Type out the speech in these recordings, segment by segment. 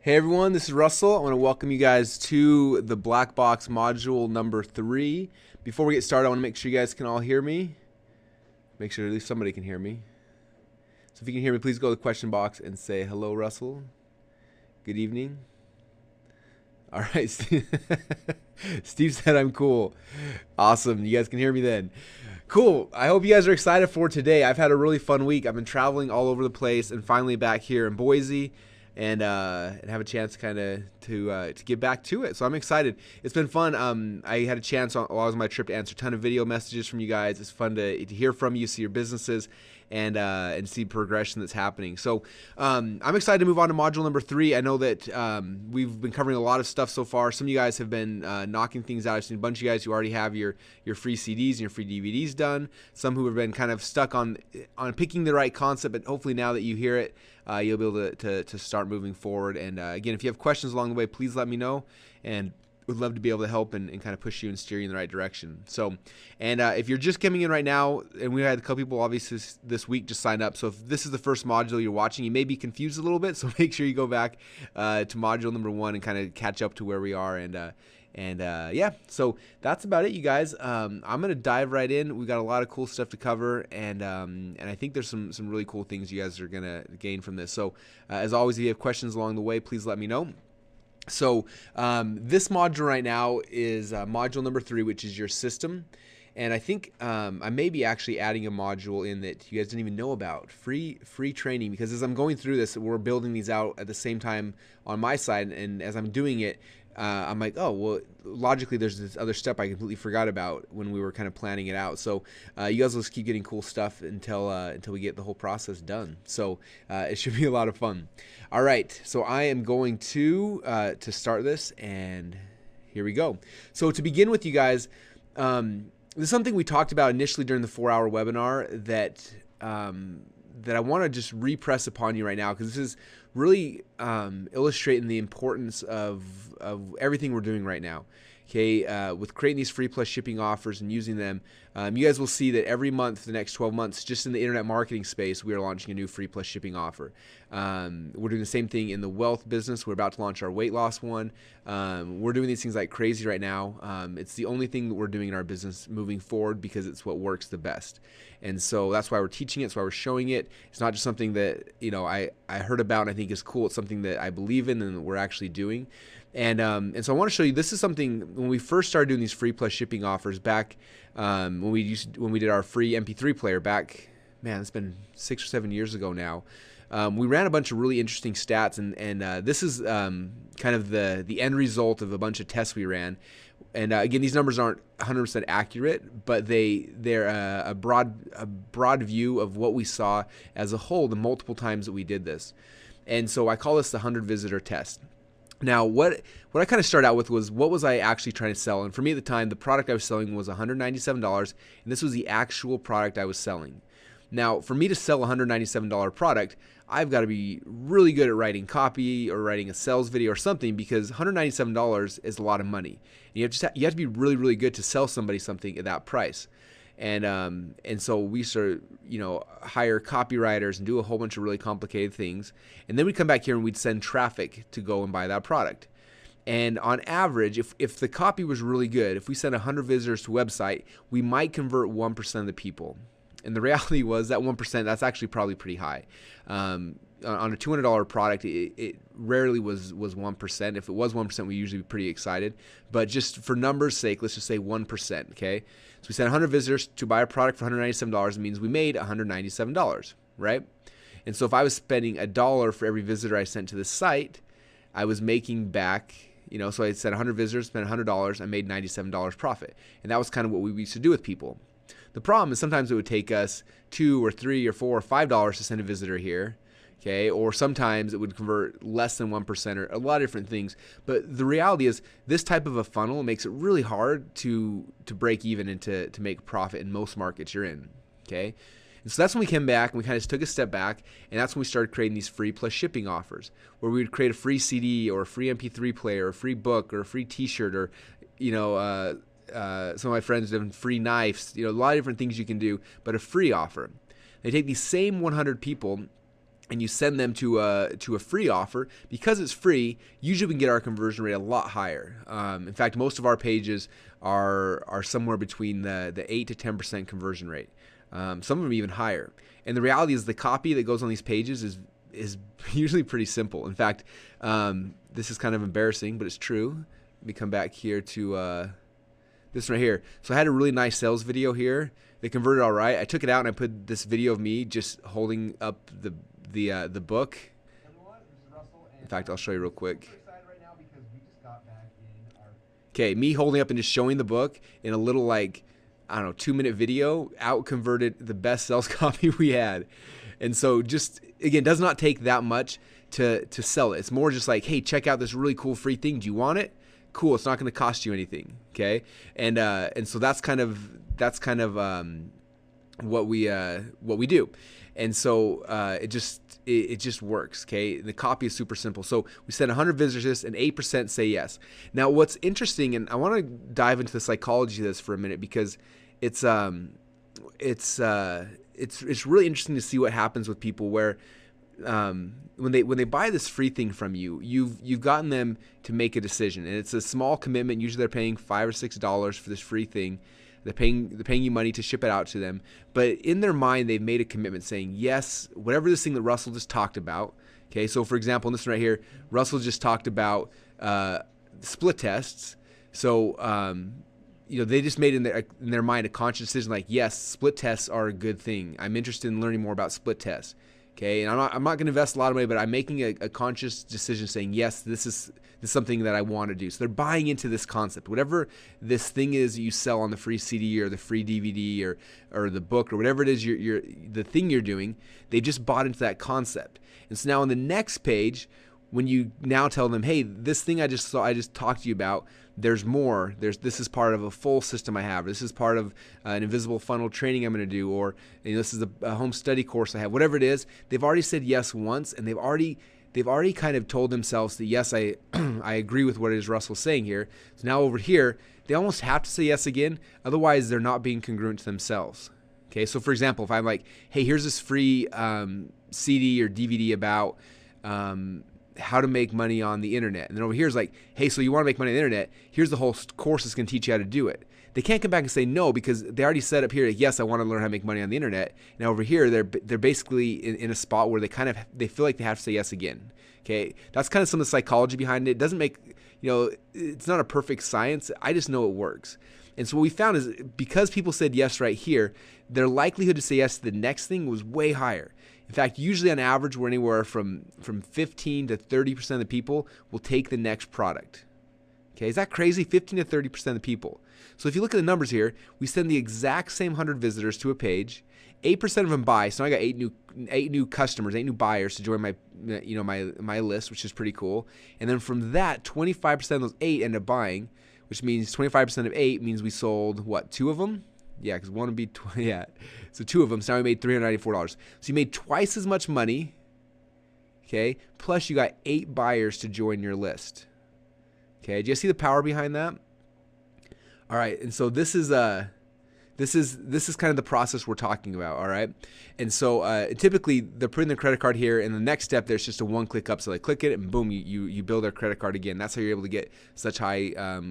Hey everyone, this is Russell. I want to welcome you guys to the Blackbox Module number 3. Before we get started, I want to make sure you guys can all hear me. Make sure at least somebody can hear me. So if you can hear me, please go to the question box and say, hello Russell. Good evening. All right, Steve said I'm cool. Awesome, you guys can hear me then. Cool, I hope you guys are excited for today. I've had a really fun week. I've been traveling all over the place and finally back here in Boise. And have a chance kind of to get back to it. So I'm excited. It's been fun. I had a chance while I was on my trip to answer a ton of video messages from you guys. It's fun to hear from you, see your businesses, and see progression that's happening. So I'm excited to move on to module number 3. I know that we've been covering a lot of stuff so far. Some of you guys have been knocking things out. I've seen a bunch of you guys who already have your free CDs and your free DVDs done. Some who have been kind of stuck on picking the right concept, but hopefully now that you hear it, you'll be able to start moving forward. And again, if you have questions along the way, please let me know, and would love to be able to help and kind of push you and steer you in the right direction. So, and if you're just coming in right now, and we had a couple people obviously this week just sign up. So if this is the first module you're watching, you may be confused a little bit. So make sure you go back to module number 1 and kind of catch up to where we are. And yeah, so that's about it, you guys. I'm gonna dive right in. We got a lot of cool stuff to cover, and I think there's some really cool things you guys are gonna gain from this. So as always, if you have questions along the way, please let me know. So this module right now is module number 3, which is your system. And I think I may be actually adding a module in that you guys didn't even know about, free training, because as I'm going through this, we're building these out at the same time on my side, and as I'm doing it, I'm like, oh, well, logically there's this other step I completely forgot about when we were kind of planning it out. So you guys will just keep getting cool stuff until we get the whole process done. So it should be a lot of fun. All right, so I am going to start this, and here we go. So to begin with, you guys, this is something we talked about initially during the 4-hour webinar that I want to just repress upon you right now, because this is really illustrating the importance of everything we're doing right now. Okay, with creating these free plus shipping offers and using them, you guys will see that every month for the next 12 months, just in the internet marketing space, we are launching a new free plus shipping offer. We're doing the same thing in the wealth business. We're about to launch our weight loss one. We're doing these things like crazy right now. It's the only thing that we're doing in our business moving forward because it's what works the best. And so that's why we're teaching it. That's why we're showing it. It's not just something that I heard about and I think is cool. It's something that I believe in and that we're actually doing. And so I want to show you, this is something when we first started doing these free plus shipping offers back when we did our free MP3 player back, man, it's been 6 or 7 years ago now. We ran a bunch of really interesting stats, and this is kind of the end result of a bunch of tests we ran. And again, these numbers aren't 100% accurate, but they're a broad view of what we saw as a whole the multiple times that we did this. And so I call this the 100 visitor test. Now, what I kind of started out with was, what was I actually trying to sell? And for me at the time, the product I was selling was $197, and this was the actual product I was selling. Now, for me to sell a $197 product, I've got to be really good at writing copy or writing a sales video or something, because $197 is a lot of money. And you have to be really, really good to sell somebody something at that price. And so we started, hire copywriters and do a whole bunch of really complicated things. And then we'd come back here and we'd send traffic to go and buy that product. And on average, if the copy was really good, if we sent 100 visitors to a website, we might convert 1% of the people. And the reality was that 1%, that's actually probably pretty high. On a $200 product, it rarely was 1%. If it was 1%, we usually be pretty excited. But just for numbers' sake, let's just say 1%, okay? So we sent 100 visitors to buy a product for $197. It means we made $197, right? And so if I was spending $1 for every visitor I sent to the site, I was making back, so I sent 100 visitors, spent $100, I made $97 profit. And that was kind of what we used to do with people. The problem is sometimes it would take us $2 or $3 or $4 or $5 to send a visitor here. Okay, or sometimes it would convert less than 1%, or a lot of different things. But the reality is, this type of a funnel makes it really hard to break even and to make profit in most markets you're in. Okay, and so that's when we came back and we kind of took a step back, and that's when we started creating these free plus shipping offers, where we would create a free CD or a free MP3 player, or a free book, or a free T-shirt, or some of my friends have free knives. A lot of different things you can do, but a free offer. They take these same 100 people and you send them to a free offer. Because it's free, usually we can get our conversion rate a lot higher. In fact, most of our pages are somewhere between the 8 to 10% conversion rate. Some of them even higher. And the reality is the copy that goes on these pages is usually pretty simple. In fact, this is kind of embarrassing, but it's true. Let me come back here to this right here. So I had a really nice sales video here. They converted all right. I took it out and I put this video of me just holding up the book. In fact, I'll show you real quick. Okay, me holding up and just showing the book in a little, like, I don't know, 2-minute video out converted the best sales copy we had. And so just, again, does not take that much to sell it. It's more just like, hey, check out this really cool free thing. Do you want it? Cool. It's not going to cost you anything. Okay. And so that's kind of what we do. And so it just works. Okay. The copy is super simple. So we send 100 visitors and 8% say yes. Now what's interesting, and I want to dive into the psychology of this for a minute, because it's really interesting to see what happens with people where when they buy this free thing from you, you've gotten them to make a decision, and it's a small commitment. Usually they're paying $5 or $6 for this free thing. They're paying you money to ship it out to them, but in their mind they've made a commitment saying yes, whatever this thing that Russell just talked about. Okay, so for example, in this one right here, Russell just talked about split tests. So they just made in their mind a conscious decision, like, yes, split tests are a good thing. I'm interested in learning more about split tests. Okay, and I'm not going to invest a lot of money, but I'm making a conscious decision saying, yes, this is something that I want to do. So they're buying into this concept. Whatever this thing is you sell on the free CD or the free DVD or the book or whatever it is the thing you're doing, they just bought into that concept. And so now on the next page, when you now tell them, hey, this thing I just talked to you about, there's more. This is part of a full system I have. This is part of an invisible funnel training I'm going to do, or this is a home study course I have. Whatever it is, they've already said yes once, and they've already kind of told themselves that yes, I I agree with what it is Russell's saying here. So now over here, they almost have to say yes again. Otherwise, they're not being congruent to themselves. Okay, so for example, if I'm like, hey, here's this free CD or DVD about how to make money on the internet. And then over here is like, hey, so you want to make money on the internet? Here's the whole course that's going to teach you how to do it. They can't come back and say no, because they already set up here, yes, I want to learn how to make money on the internet. Now over here, they're basically in a spot where they feel like they have to say yes again. Okay, that's kind of some of the psychology behind it. It doesn't make, it's not a perfect science. I just know it works. And so what we found is because people said yes right here, their likelihood to say yes to the next thing was way higher. In fact, usually on average, we're anywhere from 15 to 30% of the people will take the next product. Okay, is that crazy? 15 to 30% of the people. So if you look at the numbers here, we send the exact same 100 visitors to a page. 8% of them buy. So I got eight new customers, 8 new buyers to join my list, which is pretty cool. And then from that, 25% of those 8 end up buying, which means 25% of 8 means we sold what, 2 of them? Yeah, because one would be, yeah. So 2 of them. So now we made $394. So you made twice as much money, okay? Plus you got 8 buyers to join your list. Okay, do you see the power behind that? All right, and so this is kind of the process we're talking about, all right? And so typically they're putting their credit card here, and the next step there's just a one-click upsell. They click it, and boom, you build their credit card again. That's how you're able to get such high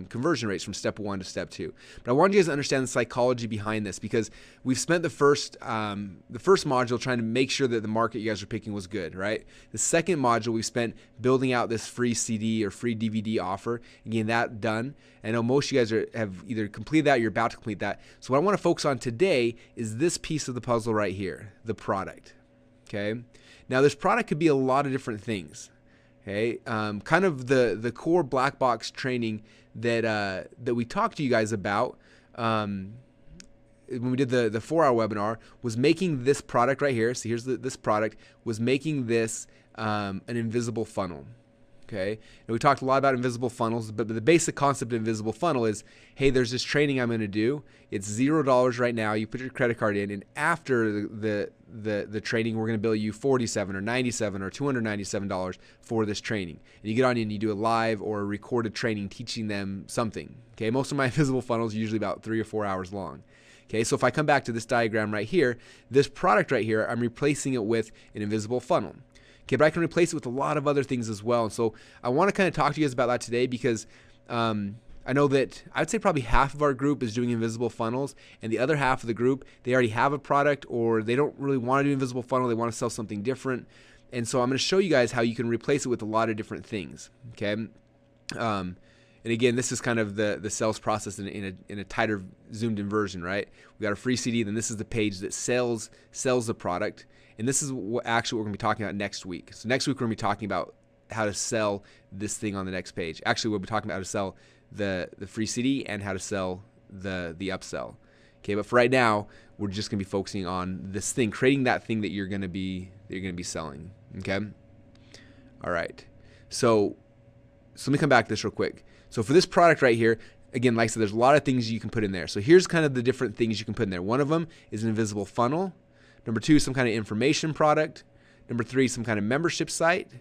conversion rates from step 1 to step 2. But I wanted you guys to understand the psychology behind this, because we've spent the first module trying to make sure that the market you guys are picking was good, right? The second module we spent building out this free CD or free DVD offer, and getting that done. I know most of you guys have either completed that or you're about to complete that. So what I want to focus on today is this piece of the puzzle right here, the product. Okay. Now this product could be a lot of different things. Okay. Kind of the core black box training that we talked to you guys about when we did the 4-hour webinar was making this product right here. So here's this product was making this an invisible funnel. Okay, and we talked a lot about invisible funnels, but the basic concept of invisible funnel is, hey, there's this training I'm going to do. It's $0 right now. You put your credit card in, and after the training, we're going to bill you $47 or $97 or $297 for this training. And you get on and you do a live or a recorded training teaching them something. Okay, most of my invisible funnels are usually about 3 or 4 hours long. Okay, so if I come back to this diagram right here, this product right here, I'm replacing it with an invisible funnel. Okay, but I can replace it with a lot of other things as well. And so I want to kind of talk to you guys about that today, because I know that I'd say probably half of our group is doing invisible funnels, and the other half of the group, they already have a product, or they don't really want to do invisible funnel. They want to sell something different. And so I'm going to show you guys how you can replace it with a lot of different things. Okay. And again, this is kind of the sales process in a tighter zoomed in version, right? We got a free CD, then this is the page that sells the product. And this is what actually we're going to be talking about next week. So next week we're going to be talking about how to sell this thing on the next page. Actually, we'll be talking about how to sell the free CD and how to sell the upsell. Okay, but for right now, we're just going to be focusing on this thing, creating that thing that you're going to be selling. Okay. All right. So let me come back to this real quick. So for this product right here, again, like I said, there's a lot of things you can put in there. So here's kind of the different things you can put in there. One of them is an invisible funnel. Number 2, some kind of information product. Number 3, some kind of membership site.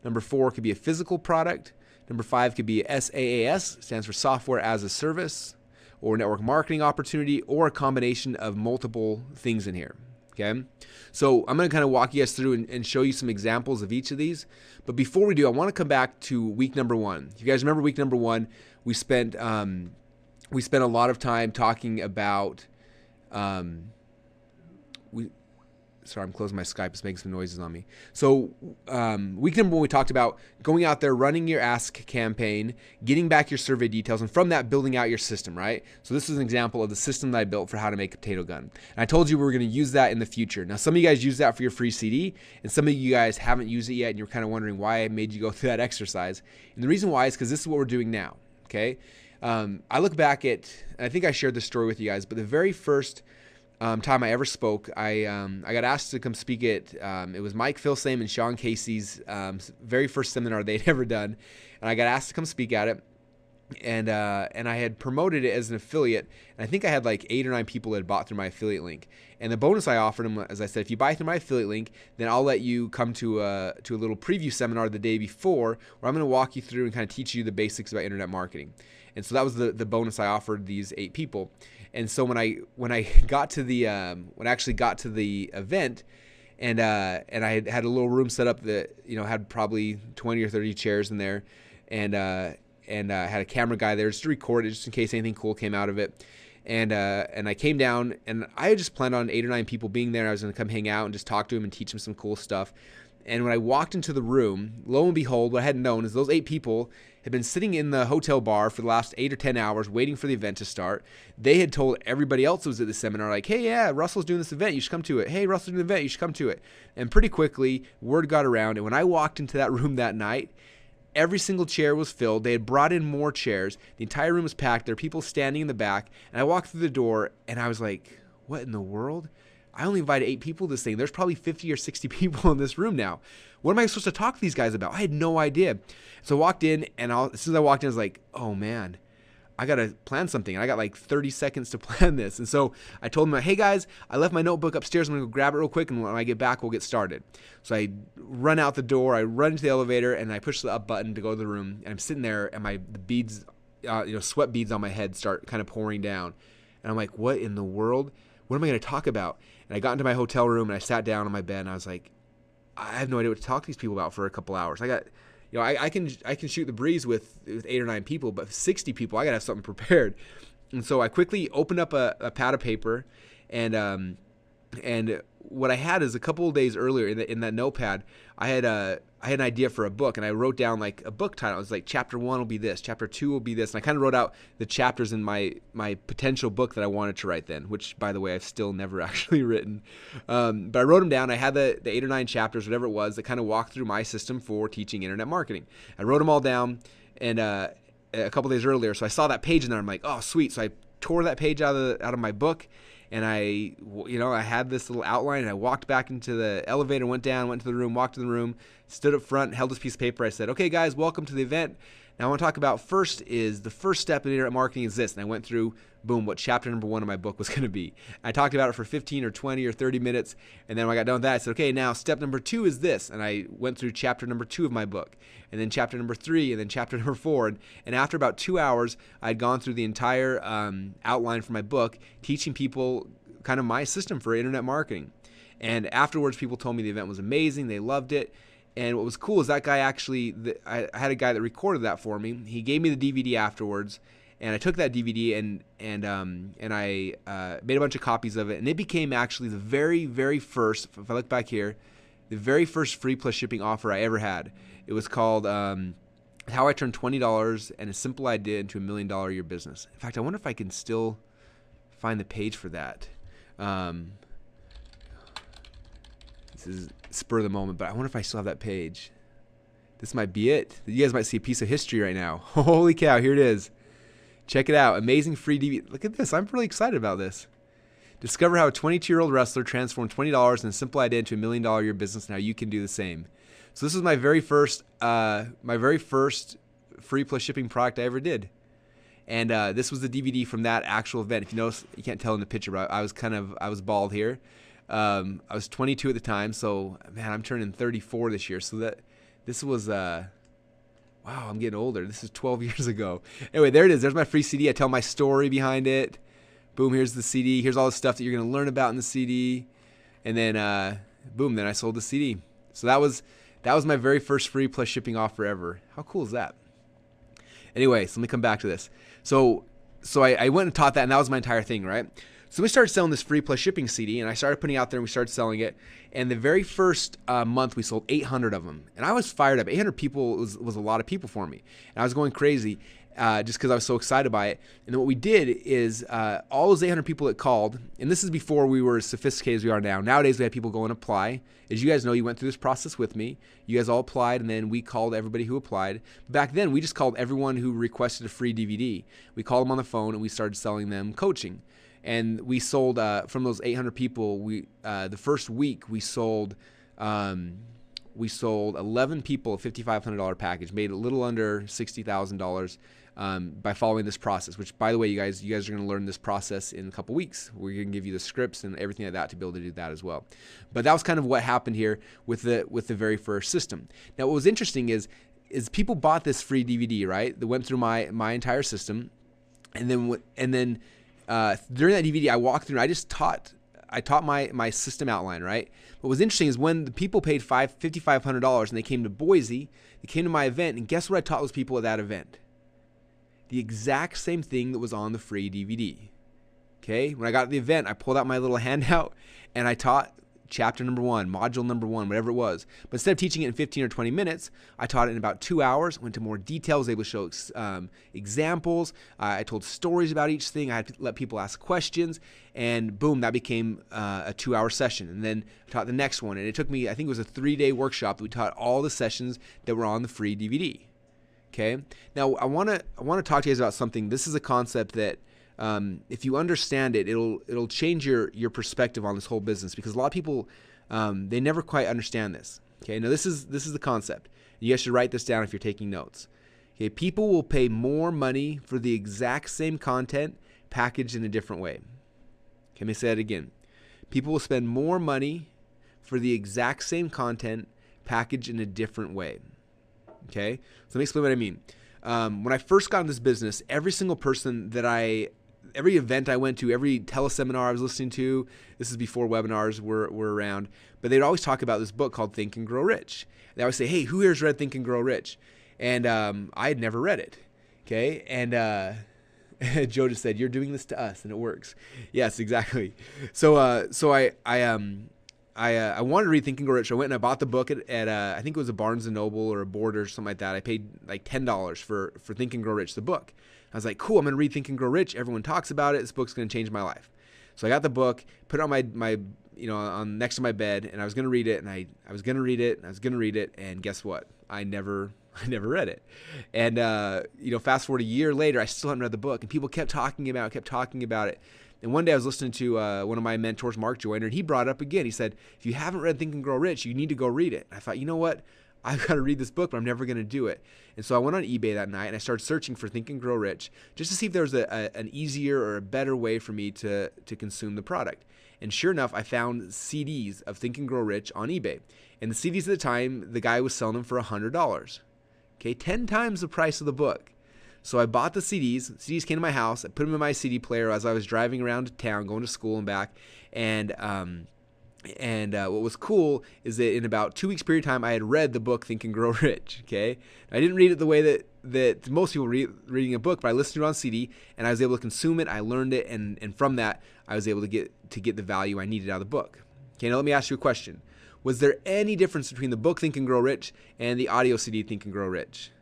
Number 4 could be a physical product. Number 5 could be a SaaS, stands for software as a service, or network marketing opportunity, or a combination of multiple things in here. Okay, so I'm going to kind of walk you guys through and show you some examples of each of these. But before we do, I want to come back to week number 1. If you guys remember week number 1, we spent a lot of time talking about Sorry, I'm closing my Skype. It's making some noises on me. So week number 1, we talked about going out there, running your Ask campaign, getting back your survey details, and from that, building out your system, right? So this is an example of the system that I built for how to make a potato gun. And I told you we were going to use that in the future. Now, some of you guys use that for your free CD, and some of you guys haven't used it yet, and you're kind of wondering why I made you go through that exercise. And the reason why is because this is what we're doing now, okay? I look back at, and I think I shared this story with you guys, but the very first time I ever spoke, I got asked to come speak at, it was Mike Filsame and Sean Casey's very first seminar they'd ever done, and I got asked to come speak at it, and I had promoted it as an affiliate, and I think I had like 8 or 9 people that had bought through my affiliate link, and the bonus I offered them, as I said, if you buy through my affiliate link, then I'll let you come to a little preview seminar the day before, where I'm going to walk you through and kind of teach you the basics about internet marketing. And so that was the bonus I offered these 8 people. And so when I got to the event, and I had a little room set up that had probably 20 or 30 chairs in there, and had a camera guy there just to record it, just in case anything cool came out of it. And I came down, and I had just planned on 8 or 9 people being there. I was going to come hang out and just talk to them and teach them some cool stuff. And when I walked into the room, lo and behold, what I hadn't known is those 8 people had been sitting in the hotel bar for the last 8 or 10 hours waiting for the event to start. They had told everybody else who was at the seminar, like, hey, yeah, Russell's doing this event. You should come to it. Hey, Russell's doing the event. You should come to it. And pretty quickly, word got around. And when I walked into that room that night, every single chair was filled. They had brought in more chairs. The entire room was packed. There were people standing in the back. And I walked through the door, and I was like, what in the world? I only invited 8 people to this thing. There's probably 50 or 60 people in this room now. What am I supposed to talk to these guys about? I had no idea. So I walked in, and as soon as I walked in, I was like, oh, man, I got to plan something. And I got like 30 seconds to plan this. And so I told them, hey, guys, I left my notebook upstairs. I'm going to go grab it real quick, and when I get back, we'll get started. So I run out the door. I run into the elevator, and I push the up button to go to the room. And I'm sitting there, and the beads, sweat beads on my head start kind of pouring down. And I'm like, what in the world? What am I going to talk about? And I got into my hotel room, and I sat down on my bed, and I was like, I have no idea what to talk to these people about for a couple hours. I can shoot the breeze with 8 or 9 people, but 60 people, I got to have something prepared. And so I quickly opened up a pad of paper, and what I had is a couple of days earlier in that notepad, I had an idea for a book, and I wrote down like a book title. It was like chapter 1 will be this, chapter 2 will be this, and I kind of wrote out the chapters in my potential book that I wanted to write then, which, by the way, I've still never actually written. But I wrote them down. I had the 8 or 9 chapters, whatever it was, that kind of walked through my system for teaching internet marketing. I wrote them all down, and a couple days earlier, so I saw that page in there. I'm like, oh, sweet. So I tore that page out of my book. And I had this little outline, and I walked back into the elevator, went down, went to the room, walked to the room, stood up front, held this piece of paper. I said, okay, guys, welcome to the event. Now I want to talk about the first step in internet marketing is this. And I went through, boom, what chapter number 1 of my book was going to be. I talked about it for 15 or 20 or 30 minutes. And then when I got done with that, I said, okay, now step number 2 is this. And I went through chapter number 2 of my book, and then chapter number 3, and then chapter number 4. And after about 2 hours, I'd gone through the entire outline for my book, teaching people kind of my system for internet marketing. And afterwards, people told me the event was amazing. They loved it. And what was cool is that guy actually, I had a guy that recorded that for me. He gave me the DVD afterwards, and I took that DVD and I made a bunch of copies of it, and it became actually the very, very first, if I look back here, the very first free plus shipping offer I ever had. It was called How I Turned $20 and a Simple Idea into $1 million a year business. In fact, I wonder if I can still find the page for that. This is spur of the moment, but I wonder if I still have that page. This might be it. You guys might see a piece of history right now. Holy cow, here it is. Check it out. Amazing free DVD. Look at this. I'm really excited about this. Discover how a 22-year-old wrestler transformed $20 and a simple idea into $1 million a year business, and how you can do the same. So this was my very first free plus shipping product I ever did. And this was the DVD from that actual event. If you notice, you can't tell in the picture, but I was bald here. I was 22 at the time, so man, I'm turning 34 this year. So this was wow, I'm getting older. This is 12 years ago. Anyway, there it is. There's my free CD. I tell my story behind it. Boom, here's the CD. Here's all the stuff that you're going to learn about in the CD. And then boom, then I sold the CD. So that was my very first free plus shipping offer ever. How cool is that? Anyway, so let me come back to this. So I went and taught that, and that was my entire thing, right? So we started selling this free plus shipping CD, and I started putting it out there, and we started selling it. And the very first month, we sold 800 of them. And I was fired up. 800 people was a lot of people for me. And I was going crazy just because I was so excited by it. And then what we did is all those 800 people that called, and this is before we were as sophisticated as we are now. Nowadays, we have people go and apply. As you guys know, you went through this process with me. You guys all applied, and then we called everybody who applied. Back then, we just called everyone who requested a free DVD. We called them on the phone, and we started selling them coaching. And we sold from those 800 people. The first week we sold 11 people a $5,500 package, made a little under $60,000 by following this process. Which, by the way, you guys are going to learn this process in a couple weeks. We're going to give you the scripts and everything like that to be able to do that as well. But that was kind of what happened here with the very first system. Now, what was interesting is people bought this free DVD, right? That went through my entire system, and then. During that DVD, I walked through. I taught my system outline, right? What was interesting is when the people paid $5,500 and they came to Boise, they came to my event, and guess what I taught those people at that event? The exact same thing that was on the free DVD. Okay, when I got to the event, I pulled out my little handout and I taught chapter number 1, module number 1, whatever it was. But instead of teaching it in 15 or 20 minutes, I taught it in about 2 hours, went to more details, able to show examples. I told stories about each thing. I had to let people ask questions, and boom, that became a 2-hour session. And then I taught the next one, and it took me, I think it was a 3-day workshop that we taught all the sessions that were on the free DVD. Okay? Now, I want to talk to you guys about something. This is a concept that if you understand it, it'll change your perspective on this whole business, because a lot of people they never quite understand this. Okay, now this is the concept. You guys should write this down if you're taking notes. Okay, people will pay more money for the exact same content packaged in a different way. Okay, let me say that again. People will spend more money for the exact same content packaged in a different way. Okay, so let me explain what I mean. When I first got in this business, every single person that every event I went to, every teleseminar I was listening to, this is before webinars were around, but they'd always talk about this book called Think and Grow Rich. They always say, hey, who here's read Think and Grow Rich? And I had never read it. Okay, and Joe just said, you're doing this to us, and it works. Yes, exactly. So I wanted to read Think and Grow Rich. I went and I bought the book at I think it was a Barnes & Noble or a Board or something like that. I paid like $10 for Think and Grow Rich, the book. I was like, cool, I'm going to read Think and Grow Rich. Everyone talks about it. This book's going to change my life. So I got the book, put it on my on next to my bed, and I was going to read it, and I was going to read it, and I was going to read it, and guess what? I never read it. And fast forward a year later, I still hadn't read the book, and people kept talking about it. And one day I was listening to one of my mentors, Mark Joyner, and he brought it up again. He said, if you haven't read Think and Grow Rich, you need to go read it. And I thought, you know what? I've got to read this book, but I'm never going to do it. And so I went on eBay that night, and I started searching for Think and Grow Rich just to see if there was an easier or a better way for me to consume the product. And sure enough, I found CDs of Think and Grow Rich on eBay. And the CDs at the time, the guy was selling them for $100. Okay, 10 times the price of the book. So I bought the CDs. CDs came to my house. I put them in my CD player as I was driving around town, going to school and back. And And what was cool is that in about 2 weeks period of time, I had read the book Think and Grow Rich. Okay, I didn't read it the way that most people reading a book, but I listened to it on CD, and I was able to consume it. I learned it, and from that, I was able to get the value I needed out of the book. Okay, now let me ask you a question: was there any difference between the book Think and Grow Rich and the audio CD Think and Grow Rich?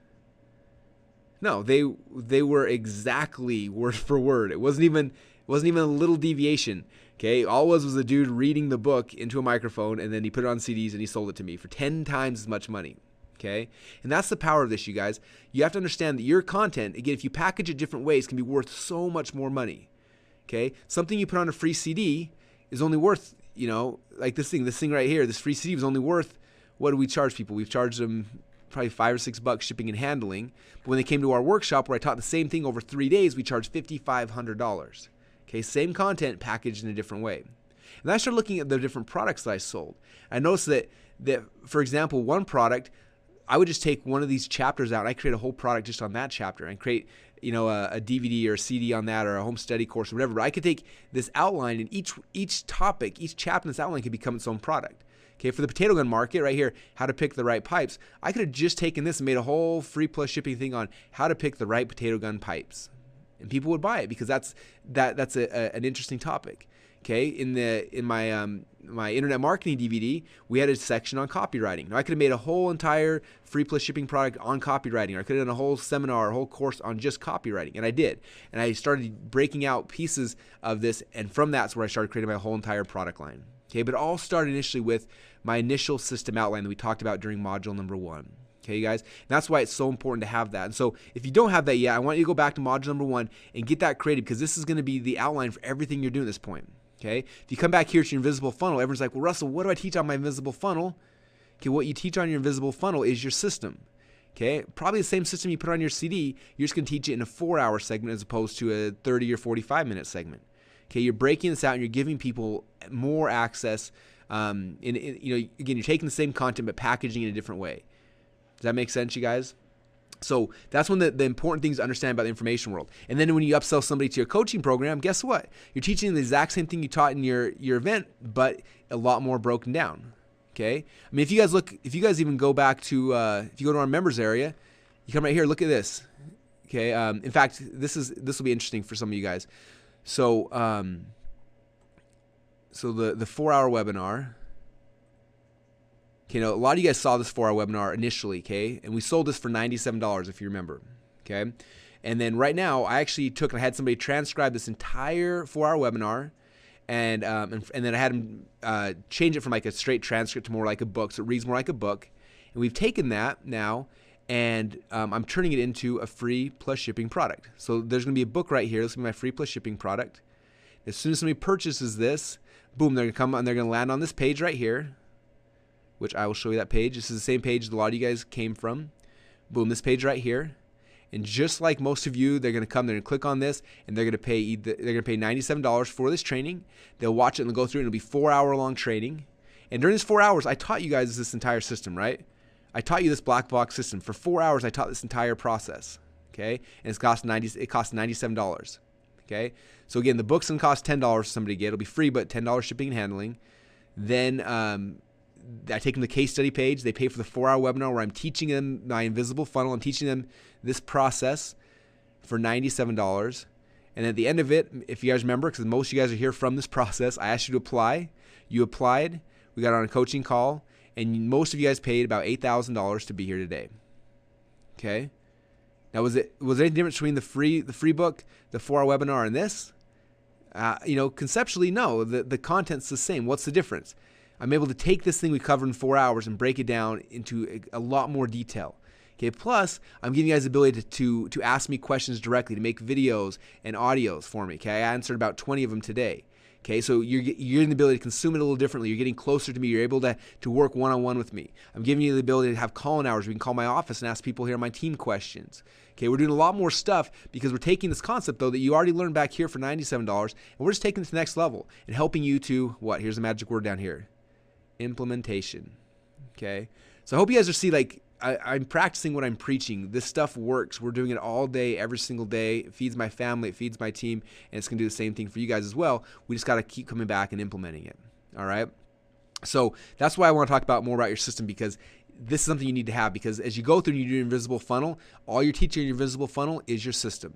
No, they were exactly word for word. It wasn't even a little deviation. Okay, all it was a dude reading the book into a microphone, and then he put it on CDs and he sold it to me for 10 times as much money. Okay, and that's the power of this, you guys. You have to understand that your content, again, if you package it different ways, can be worth so much more money. Okay, something you put on a free CD is only worth, like this thing right here. This free CD was only worth, what do we charge people? We've charged them probably $5 or $6 shipping and handling. But when they came to our workshop where I taught the same thing over 3 days, we charged $5,500. Okay, same content packaged in a different way. And I started looking at the different products that I sold. I noticed that for example, one product, I would just take one of these chapters out and I create a whole product just on that chapter and create, a DVD or a CD on that or a home study course or whatever. But I could take this outline and each topic, each chapter in this outline could become its own product. Okay, for the potato gun market right here, how to pick the right pipes, I could have just taken this and made a whole free plus shipping thing on how to pick the right potato gun pipes. And people would buy it because that's an interesting topic. Okay, in my internet marketing DVD, we had a section on copywriting. Now I could have made a whole entire free plus shipping product on copywriting, or I could have done a whole seminar, a whole course on just copywriting, and I did. And I started breaking out pieces of this, and from that's where I started creating my whole entire product line. Okay, but it all started initially with my initial system outline that we talked about during module number 1. Okay, you guys? And that's why it's so important to have that. And so if you don't have that yet, I want you to go back to module number 1 and get that created, because this is going to be the outline for everything you're doing at this point. Okay? If you come back here to your invisible funnel, everyone's like, well, Russell, what do I teach on my invisible funnel? Okay, what you teach on your invisible funnel is your system. Okay? Probably the same system you put on your CD, you're just going to teach it in a 4-hour segment as opposed to a 30 or 45-minute segment. Okay, you're breaking this out and you're giving people more access. Again, you're taking the same content but packaging it in a different way. Does that make sense, you guys? So that's one of the important things to understand about the information world. And then when you upsell somebody to your coaching program, guess what? You're teaching them the exact same thing you taught in your event, but a lot more broken down. Okay? I mean, if you guys even go back to, if you go to our members area, you come right here, look at this. Okay? In fact, this will be interesting for some of you guys. So, the 4-hour webinar. Okay, now a lot of you guys saw this 4-hour webinar initially, okay? And we sold this for $97 if you remember, okay? And then right now, I actually I had somebody transcribe this entire 4-hour webinar, and then I had them change it from like a straight transcript to more like a book, so it reads more like a book. And we've taken that now, and I'm turning it into a free plus shipping product. So there's going to be a book right here. This is going to be my free plus shipping product. As soon as somebody purchases this, boom, they're going to come and they're going to land on this page right here, which I will show you that page. This is the same page that a lot of you guys came from. Boom, this page right here. And just like most of you, they're going to come, they're going to click on this, and they're going to pay $97 for this training. They'll watch it and they'll go through it. It'll be 4-hour long training. And during this 4 hours, I taught you guys this entire system, right? I taught you this Blackbox system. For 4 hours, I taught this entire process, okay? And it costs $97, okay? So again, the book's going to cost $10 for somebody to get. It'll be free, but $10 shipping and handling. Then I take them to the case study page. They pay for the 4-hour webinar where I'm teaching them my invisible funnel. I'm teaching them this process for $97. And at the end of it, if you guys remember, because most of you guys are here from this process, I asked you to apply. You applied. We got on a coaching call. And most of you guys paid about $8,000 to be here today. Okay? Now, was there any difference between the free book, the 4-hour webinar, and this? Conceptually, no. The content's the same. What's the difference? I'm able to take this thing we covered in 4 hours and break it down into a lot more detail. Okay, plus I'm giving you guys the ability to ask me questions directly, to make videos and audios for me. Okay, I answered about 20 of them today. Okay, so you're getting the ability to consume it a little differently. You're getting closer to me. You're able to work one-on-one with me. I'm giving you the ability to have call-in hours. We can call my office and ask people here on my team questions. Okay, we're doing a lot more stuff because we're taking this concept, though, that you already learned back here for $97, and we're just taking it to the next level and helping you to, what? Here's the magic word down here. Implementation. Okay, so I hope you guys are see I'm practicing what I'm preaching. This stuff works. We're doing it all day, every single day. It feeds my family, it feeds my team, and it's gonna do the same thing for you guys as well. We just gotta keep coming back and implementing it. All right. So that's why I want to talk about more about your system, because this is something you need to have, because as you go through and you do your invisible funnel, all you're teaching in your invisible funnel is your system.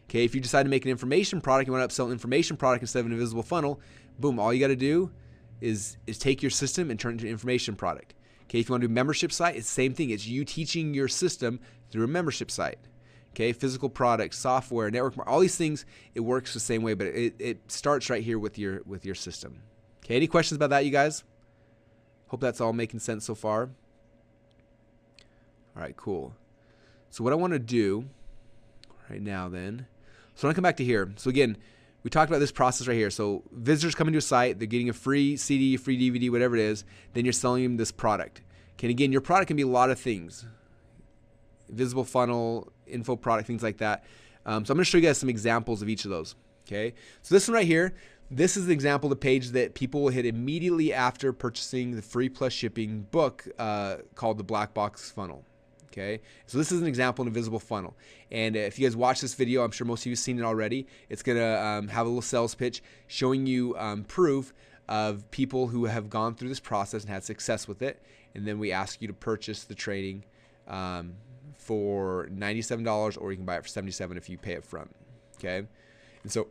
Okay, if you decide to make an information product, you want to upsell an information product instead of an invisible funnel, boom, all you got to do is take your system and turn it into an information product. Okay, if you want to do a membership site, it's the same thing. It's you teaching your system through a membership site. Okay, physical products, software, network, all these things, it works the same way, but it starts right here with your system. Okay, any questions about that, you guys? Hope that's all making sense so far. All right, cool. So what I want to do right now then, so I want to come back to here. So again, we talked about this process right here. So visitors come into a site, they're getting a free CD, free DVD, whatever it is, then you're selling them this product. Okay, and again, your product can be a lot of things. Visible funnel, info product, things like that. So I'm going to show you guys some examples of each of those. Okay, so this one right here, this is the example of the page that people will hit immediately after purchasing the free plus shipping book called the Blackbox Funnel. Okay, so this is an example of an invisible funnel. And if you guys watch this video, I'm sure most of you have seen it already. It's going to have a little sales pitch showing you proof of people who have gone through this process and had success with it. And then we ask you to purchase the training for $97, or you can buy it for $77 if you pay up front. Okay, and so,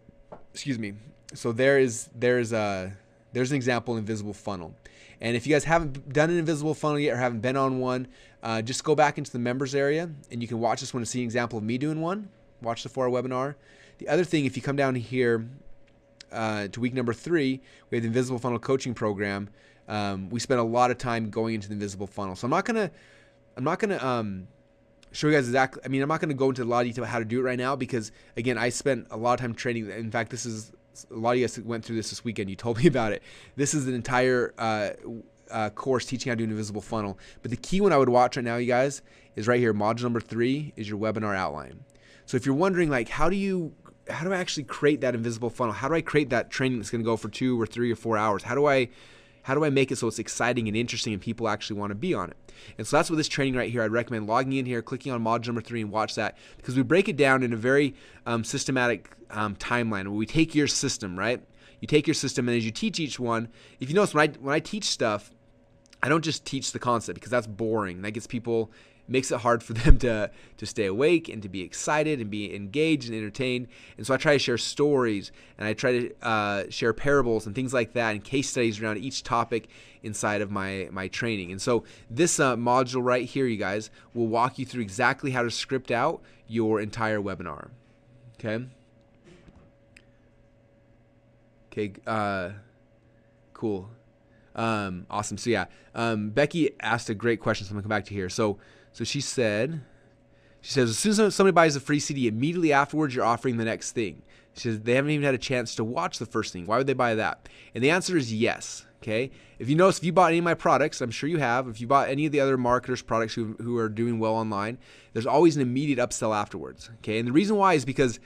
excuse me. So there's an example of an invisible funnel. And if you guys haven't done an invisible funnel yet or haven't been on one, just go back into the members area and you can watch this one to see an example of me doing one. Watch the 4-hour webinar. The other thing, if you come down here to week number 3, we have the invisible funnel coaching program. We spent a lot of time going into the invisible funnel. So I'm not gonna show you guys exactly. I mean, I'm not gonna go into a lot of detail about how to do it right now, because again, I spent a lot of time training. In fact, this is a lot of you guys went through this weekend. You told me about it. This is an entire course teaching how to do an invisible funnel. But the key one I would watch right now, you guys, is right here. Module number 3 is your webinar outline. So if you're wondering, like, how do I actually create that invisible funnel? How do I create that training that's going to go for 2 or 3 or 4 hours? How do I make it so it's exciting and interesting and people actually want to be on it? And so that's what this training right here, I'd recommend logging in here, clicking on module number 3 and watch that, because we break it down in a very systematic timeline where we take your system, right? You take your system, and as you teach each one, if you notice, when I teach stuff, I don't just teach the concept, because that's boring. That gets people, makes it hard for them to stay awake and to be excited and be engaged and entertained. And so I try to share stories, and I try to share parables and things like that, and case studies around each topic inside of my training. And so this module right here, you guys, will walk you through exactly how to script out your entire webinar. Okay. Okay. Cool. Awesome. So yeah, Becky asked a great question, so I'm gonna come back to here. So she says, as soon as somebody buys a free CD, immediately afterwards you're offering the next thing. She says they haven't even had a chance to watch the first thing. Why would they buy that? And the answer is yes. Okay. If you notice, if you bought any of my products, I'm sure you have, if you bought any of the other marketers' products who are doing well online, there's always an immediate upsell afterwards. Okay. And the reason why is because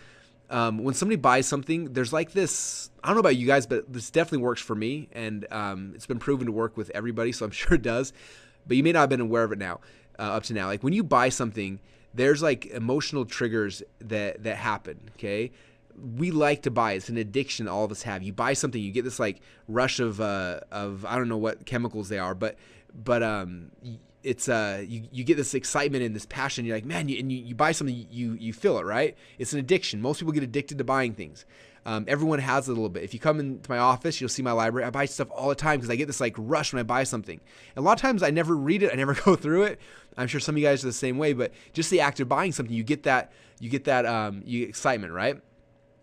when somebody buys something, there's like this, I don't know about you guys, but this definitely works for me, and it's been proven to work with everybody, so I'm sure it does, but you may not have been aware of it now, up to now. Like when you buy something, there's like emotional triggers that happen, okay? We like to buy. It's an addiction all of us have. You buy something, you get this like rush of I don't know what chemicals they are, but it's you get this excitement and this passion. You're like, man, you buy something, you feel it, right? It's an addiction. Most people get addicted to buying things. Everyone has it a little bit. If you come into my office, you'll see my library. I buy stuff all the time because I get this like rush when I buy something. And a lot of times I never read it. I never go through it. I'm sure some of you guys are the same way, but just the act of buying something, you get excitement, right?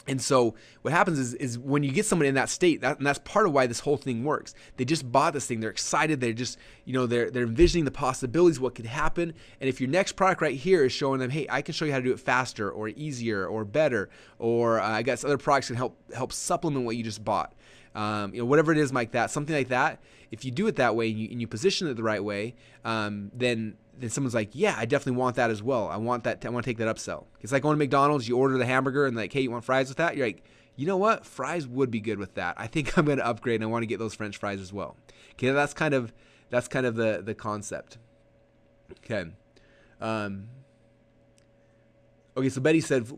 And so what happens is when you get someone in that state, and that's part of why this whole thing works. They just bought this thing. They're excited. They're just, they're envisioning the possibilities, what could happen. And if your next product right here is showing them, hey, I can show you how to do it faster or easier or better, or I got some other products that can help supplement what you just bought. Whatever it is like that, something like that. If you do it that way and you position it the right way, then someone's like, yeah, I definitely want that as well. I want to take that upsell. It's like going to McDonald's, you order the hamburger and like, hey, you want fries with that? You're like, you know what? Fries would be good with that. I think I'm going to upgrade and I want to get those French fries as well. Okay, that's kind of the concept. Okay. Okay, so Betty said,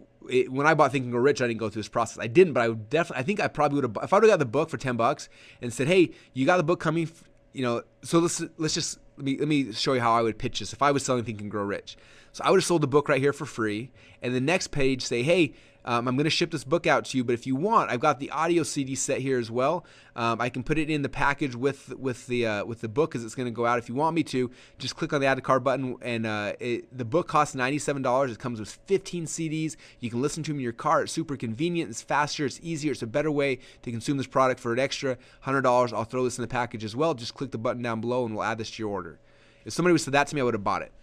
when I bought Think and Grow Rich, I didn't go through this process. I didn't, but I think I probably would have, if I would have got the book for $10 and said, hey, you got the book coming so let me show you how I would pitch this if I was selling Think and Grow Rich. So I would have sold the book right here for free, and the next page say, hey, I'm going to ship this book out to you, but if you want, I've got the audio CD set here as well. I can put it in the package with the book because it's going to go out. If you want me to, just click on the add to cart button, and the book costs $97. It comes with 15 CDs. You can listen to them in your car. It's super convenient. It's faster. It's easier. It's a better way to consume this product. For an extra $100, I'll throw this in the package as well. Just click the button down below, and we'll add this to your order. If somebody would have said that to me, I would have bought it.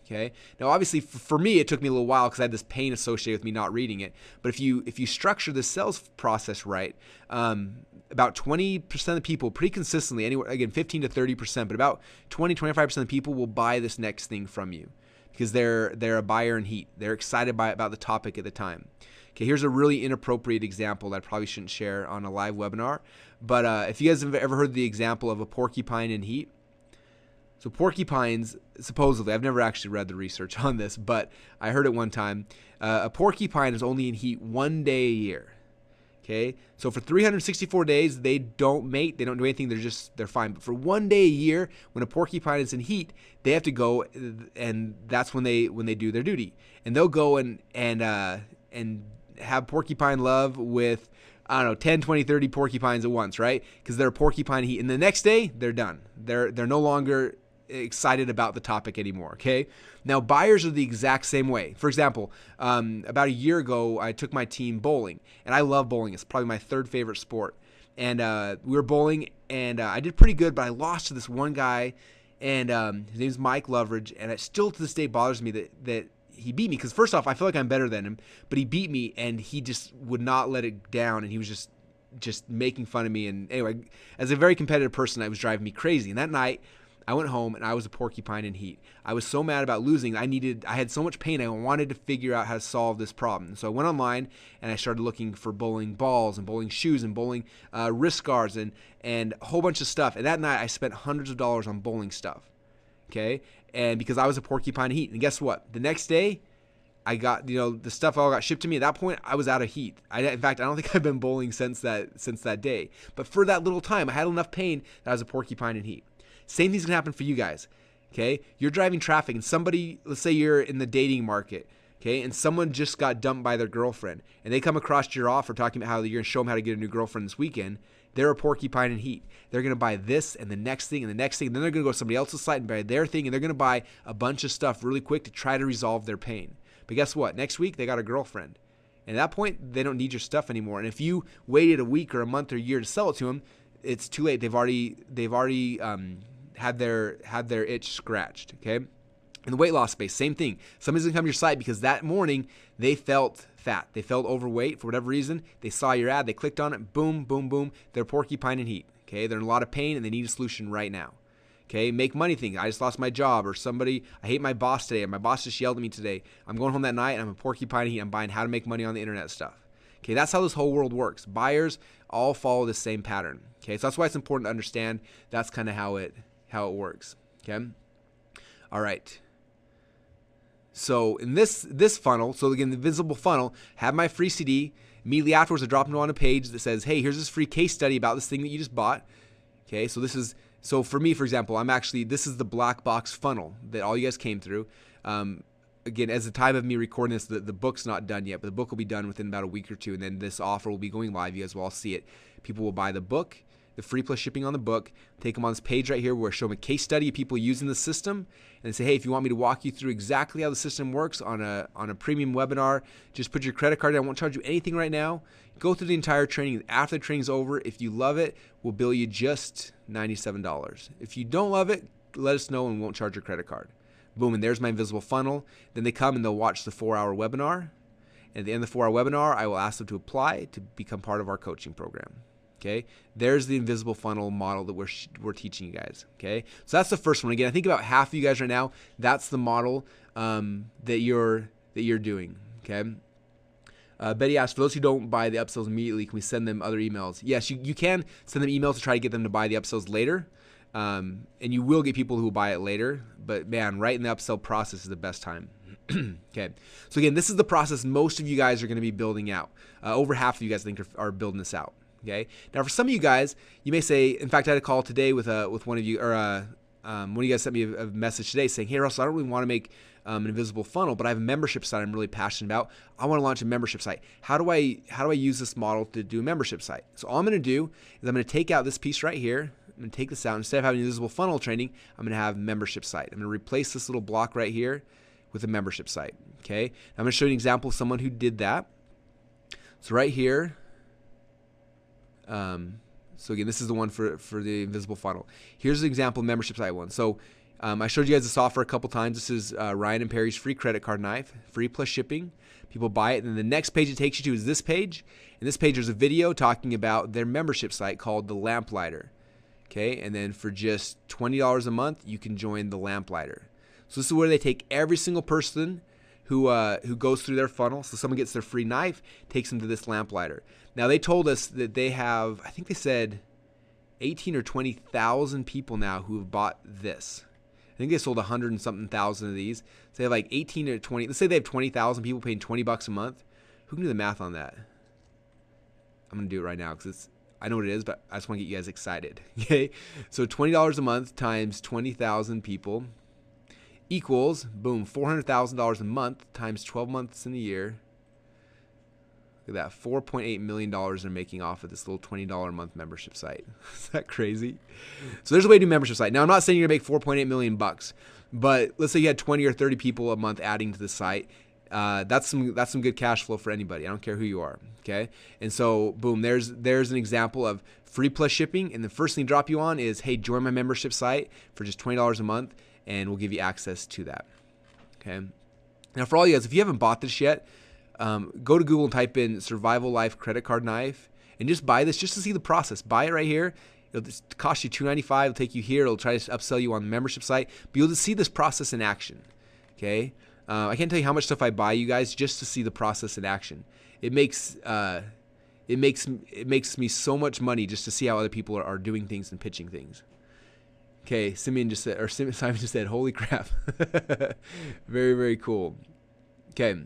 Okay. Now, obviously, for me, it took me a little while because I had this pain associated with me not reading it. But if you structure the sales process right, about 20% of the people, pretty consistently, anywhere again 15 to 30%, but about 20-25% of the people will buy this next thing from you because they're a buyer in heat. They're excited about the topic at the time. Okay, here's a really inappropriate example that I probably shouldn't share on a live webinar. But if you guys have ever heard the example of a porcupine in heat. So porcupines, supposedly, I've never actually read the research on this, but I heard it one time. A porcupine is only in heat 1 day a year. Okay, so for 364 days, they don't mate, they don't do anything, they're fine. But for 1 day a year, when a porcupine is in heat, they have to go, and that's when they do their duty. And they'll go and have porcupine love with, I don't know, 10, 20, 30 porcupines at once, right? Because they're a porcupine heat. And the next day, they're done. They're no longer excited about the topic anymore, okay? Now, buyers are the exact same way. For example, about a year ago, I took my team bowling, and I love bowling. It's probably my third favorite sport. And we were bowling, and I did pretty good, but I lost to this one guy, and his name's Mike Loveridge, and it still to this day bothers me that he beat me, because first off, I feel like I'm better than him, but he beat me, and he just would not let it down, and he was just making fun of me. And anyway, as a very competitive person, it was driving me crazy. And that night, I went home and I was a porcupine in heat. I was so mad about losing. I had so much pain. I wanted to figure out how to solve this problem. So I went online and I started looking for bowling balls and bowling shoes and bowling wrist guards and a whole bunch of stuff. And that night I spent hundreds of dollars on bowling stuff. Okay. And because I was a porcupine in heat. And guess what? The next day, I got, the stuff all got shipped to me. At that point, I was out of heat. In fact, I don't think I've been bowling since that day. But for that little time, I had enough pain that I was a porcupine in heat. Same thing's gonna happen for you guys. Okay, you're driving traffic, and somebody, let's say you're in the dating market, okay, and someone just got dumped by their girlfriend, and they come across your offer talking about how you're gonna show them how to get a new girlfriend this weekend. They're a porcupine in heat. They're gonna buy this and the next thing and the next thing, and then they're gonna go to somebody else's site and buy their thing, and they're gonna buy a bunch of stuff really quick to try to resolve their pain. But guess what? Next week they got a girlfriend. And at that point, they don't need your stuff anymore. And if you waited a week or a month or a year to sell it to them, it's too late. They've already had their itch scratched. Okay. In the weight loss space, same thing. Somebody's gonna come to your site because that morning they felt fat, they felt overweight for whatever reason. They saw your ad, they clicked on it, boom, boom, boom. They're porcupine in heat. Okay, they're in a lot of pain and they need a solution right now. Okay, make money thing. I just lost my job, or I hate my boss today, or my boss just yelled at me today. I'm going home that night and I'm a porcupine in heat. I'm buying how to make money on the internet stuff. Okay, that's how this whole world works. Buyers all follow the same pattern. Okay, so that's why it's important to understand that's kind of how it works. Okay, all right. So in this funnel, so again, the visible funnel, have my free CD. Immediately afterwards, I drop them on a page that says, hey, here's this free case study about this thing that you just bought. Okay, so for me, for example, this is the Blackbox funnel that all you guys came through. Again, as the time of me recording this, the book's not done yet, but the book will be done within about a week or two, and then this offer will be going live. You guys will all see it. People will buy the book, the free plus shipping on the book, take them on this page right here where I show them a case study of people using the system, and say, hey, if you want me to walk you through exactly how the system works on a premium webinar, just put your credit card in. I won't charge you anything right now. Go through the entire training. After the training's over, if you love it, we'll bill you just $97. If you don't love it, let us know and we won't charge your credit card. Boom, and there's my invisible funnel. Then they come and they'll watch the 4-hour webinar. And at the end of the 4-hour webinar, I will ask them to apply to become part of our coaching program. Okay, there's the invisible funnel model that we're teaching you guys. Okay, so that's the first one. Again, I think about half of you guys right now, that's the model that you're doing. Okay. Betty asked, for those who don't buy the upsells immediately, can we send them other emails? Yes, you can send them emails to try to get them to buy the upsells later. And you will get people who will buy it later. But man, right in the upsell process is the best time. Okay. So again, this is the process most of you guys are going to be building out. Over half of you guys, I think, are building this out. Okay. Now, for some of you guys, you may say, in fact, I had a call today with one of you, or one of you guys sent me a message today saying, "Hey, Russell, I don't really want to make an invisible funnel, but I have a membership site I'm really passionate about. I want to launch a membership site. How do I use this model to do a membership site?" So all I'm going to do is I'm going to take out this piece right here. I'm going to take this out. Instead of having invisible funnel training, I'm going to have membership site. I'm going to replace this little block right here with a membership site. Okay. Now I'm going to show you an example of someone who did that. So right here. So again, this is the one for the invisible funnel. Here's the example membership site one. So I showed you guys the software a couple times. This is Ryan and Perry's free credit card knife, free plus shipping. People buy it, and then the next page it takes you to is this page. And this page, there's a video talking about their membership site called the Lamplighter. Okay, and then for just $20 a month, you can join the Lamplighter. So this is where they take every single person who goes through their funnel. So someone gets their free knife, takes them to this Lamplighter. Now they told us that they have, I think they said 18 or 20,000 people now who have bought this. I think they sold 100 and something thousand of these. So they have like 18 or 20. Let's say they have 20,000 people paying $20 a month. Who can do the math on that? I'm gonna do it right now because I know what it is, but I just want to get you guys excited. Okay, so $20 a month times 20,000 people equals, boom, $400,000 a month times 12 months in a year. Look at that, $4.8 million they're making off of this little $20 a month membership site. Is that crazy? So there's a way to do membership site. Now, I'm not saying you're gonna make $4.8 million bucks, but let's say you had 20 or 30 people a month adding to the site. That's some good cash flow for anybody. I don't care who you are. Okay, and so boom, there's an example of free plus shipping, and the first thing to drop you on is, hey, join my membership site for just $20 a month, and we'll give you access to that. Okay. Now, for all you guys, if you haven't bought this yet, go to Google and type in Survival Life Credit Card Knife and just buy this just to see the process. Buy it right here. It'll cost you $295. It'll take you here. It'll try to upsell you on the membership site, but you'll just see this process in action. Okay. I can't tell you how much stuff I buy you guys just to see the process in action. It makes me so much money just to see how other people are doing things and pitching things. Okay, Simon just said, "Holy crap!" Very, very cool. Okay, all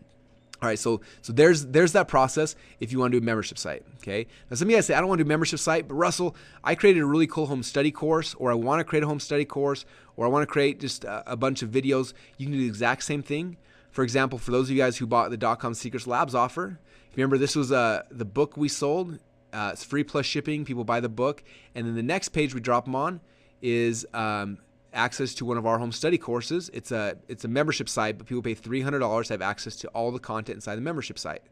right. So there's that process if you want to do a membership site. Okay. Now some of you guys say, "I don't want to do a membership site," but Russell, I created a really cool home study course, or I want to create a home study course, or I want to create just a bunch of videos. You can do the exact same thing. For example, for those of you guys who bought the .com Secrets Labs offer, if you remember, this was the book we sold. It's free plus shipping. People buy the book, and then the next page we drop them on is access to one of our home study courses. It's a membership site, but people pay $300 to have access to all the content inside the membership site.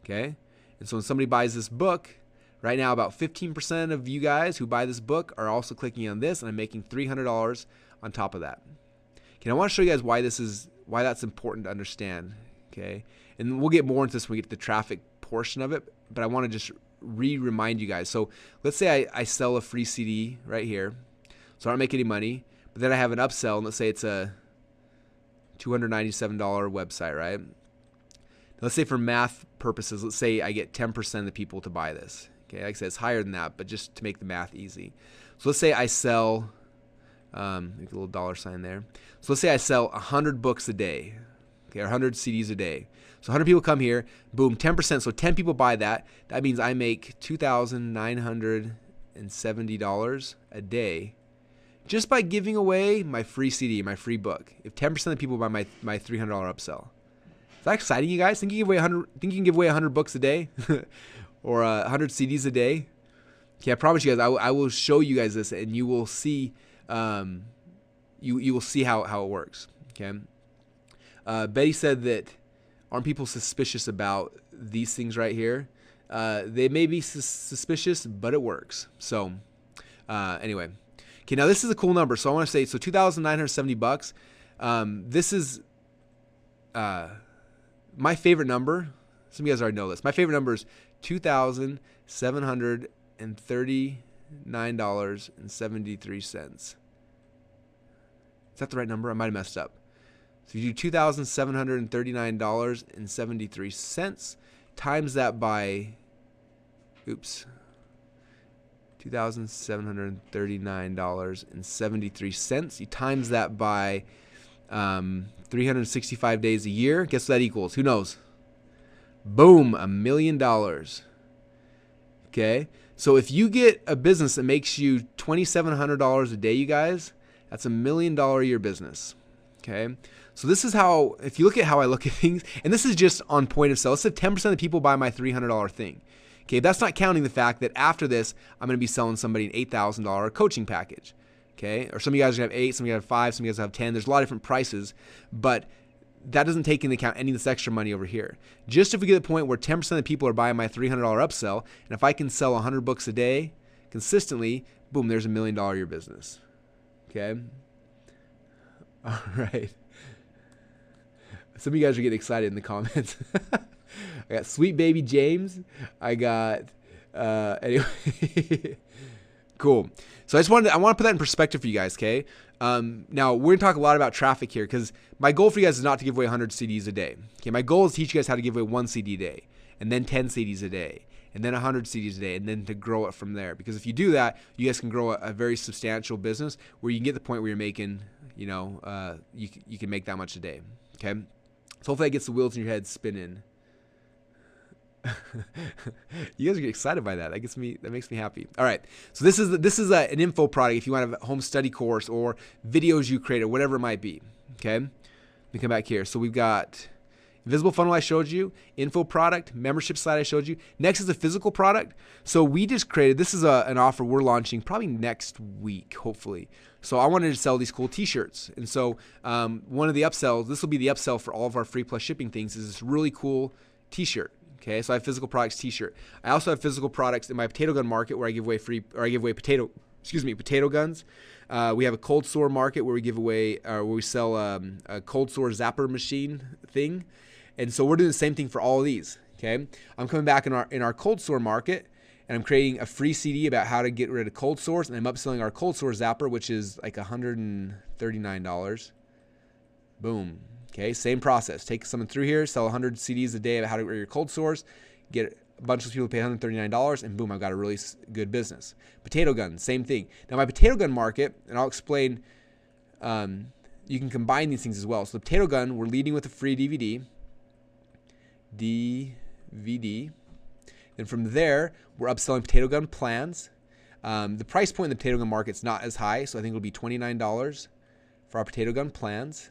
Okay, and so when somebody buys this book, right now about 15% of you guys who buy this book are also clicking on this, and I'm making $300 on top of that. Okay, I want to show you guys why that's important to understand. Okay, and we'll get more into this when we get to the traffic portion of it, but I want to just remind you guys. So let's say I sell a free CD right here, so I don't make any money, but then I have an upsell, and let's say it's a $297 website, right? Now, let's say for math purposes, let's say I get 10% of the people to buy this. Okay, like I said, it's higher than that, but just to make the math easy. So let's say I sell, make a little dollar sign there. So let's say I sell 100 books a day, okay, or 100 CDs a day. So 100 people come here, boom, 10%. So 10 people buy that. That means I make $2,970 a day just by giving away my free CD, my free book. If 10% of the people buy my $300 upsell. Is that exciting, you guys? Think you can give away 100 books a day or 100 CDs a day? Okay, I promise you guys, I will show you guys this, and you will see you will see how it works. Okay. Betty said that, aren't people suspicious about these things right here? They may be suspicious, but it works. So anyway, okay, now this is a cool number. So I want to say, so $2,970. This is my favorite number. Some of you guys already know this. My favorite number is $2,739.73. Is that the right number? I might have messed up. So you do $2,739.73 times that by, $2,739.73. You times that by 365 days a year. Guess what that equals? Who knows? Boom, $1 million. Okay, so if you get a business that makes you $2,700 a day, you guys, that's $1 million a year business. Okay, so this is how, if you look at how I look at things, and this is just on point of sale. Let's say 10% of the people buy my $300 thing. Okay, that's not counting the fact that after this, I'm going to be selling somebody an $8,000 coaching package. Okay, or some of you guys are going to have 8, some of you have 5, some of you guys have 10. There's a lot of different prices, but that doesn't take into account any of this extra money over here. Just if we get to the point where 10% of the people are buying my $300 upsell, and if I can sell 100 books a day consistently, boom, there's $1 million a year business. Okay? All right. Some of you guys are getting excited in the comments. I got Sweet Baby James. I got, anyway. Cool. So I want to put that in perspective for you guys, okay? Now, we're going to talk a lot about traffic here because my goal for you guys is not to give away 100 CDs a day. Okay, my goal is to teach you guys how to give away 1 CD a day, and then 10 CDs a day, and then 100 CDs a day, and then to grow it from there. Because if you do that, you guys can grow a very substantial business where you can get to the point where you're making, you can make that much a day, okay? So hopefully that gets the wheels in your head spinning. You guys are getting excited by that. That makes me happy. All right. So this is an info product if you want to have a home study course or videos you create or whatever it might be. Okay. Let me come back here. So we've got invisible funnel I showed you, info product, membership site I showed you. Next is a physical product. So we just created, this is an offer we're launching probably next week, hopefully. So I wanted to sell these cool t-shirts. And so one of the upsells, this will be the upsell for all of our free plus shipping things, is this really cool t-shirt. Okay, so I have physical products t-shirt. I also have physical products in my potato gun market where I give away potato guns. We have a cold sore market where we give away, where we sell a cold sore zapper machine thing. And so we're doing the same thing for all of these. Okay, I'm coming back in our cold sore market, and I'm creating a free CD about how to get rid of cold sores, and I'm upselling our cold sore zapper, which is like $139. Boom. Okay, same process. Take someone through here, sell 100 CDs a day about how to get rid of your cold sores, get a bunch of people to pay $139, and boom, I've got a really good business. Potato gun, same thing. Now my potato gun market, and I'll explain, you can combine these things as well. So the potato gun, we're leading with a free DVD. Then from there, we're upselling potato gun plans. The price point in the potato gun market is not as high, so I think it'll be $29 for our potato gun plans.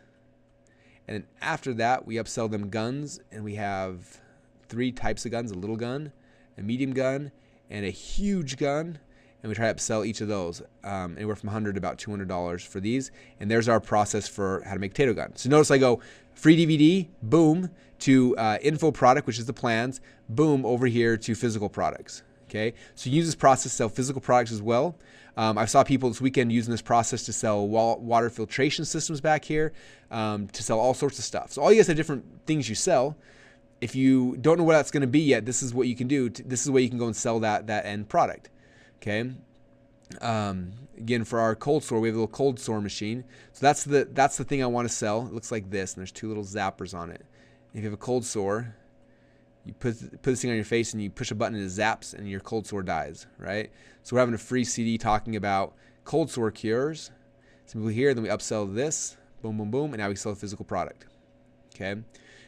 And then after that, we upsell them guns, and we have 3 types of guns: a little gun, a medium gun, and a huge gun. And we try to upsell each of those anywhere from $100 to about $200 for these. And there's our process for how to make potato gun. So notice I go free DVD, boom, to info product, which is the plans, boom, over here to physical products. Okay, so use this process to sell physical products as well. I saw people this weekend using this process to sell water filtration systems back here, to sell all sorts of stuff. So all you guys have different things you sell. If you don't know what that's going to be yet, this is what you can do. This is where you can go and sell that end product. Okay. Again, for our cold sore, we have a little cold sore machine. So that's the thing I want to sell. It looks like this, and there's 2 little zappers on it. And if you have a cold sore, you put this thing on your face and you push a button and it zaps and your cold sore dies, right? So we're having a free CD talking about cold sore cures. Some people here, then we upsell this, boom, boom, boom, and now we sell a physical product. Okay,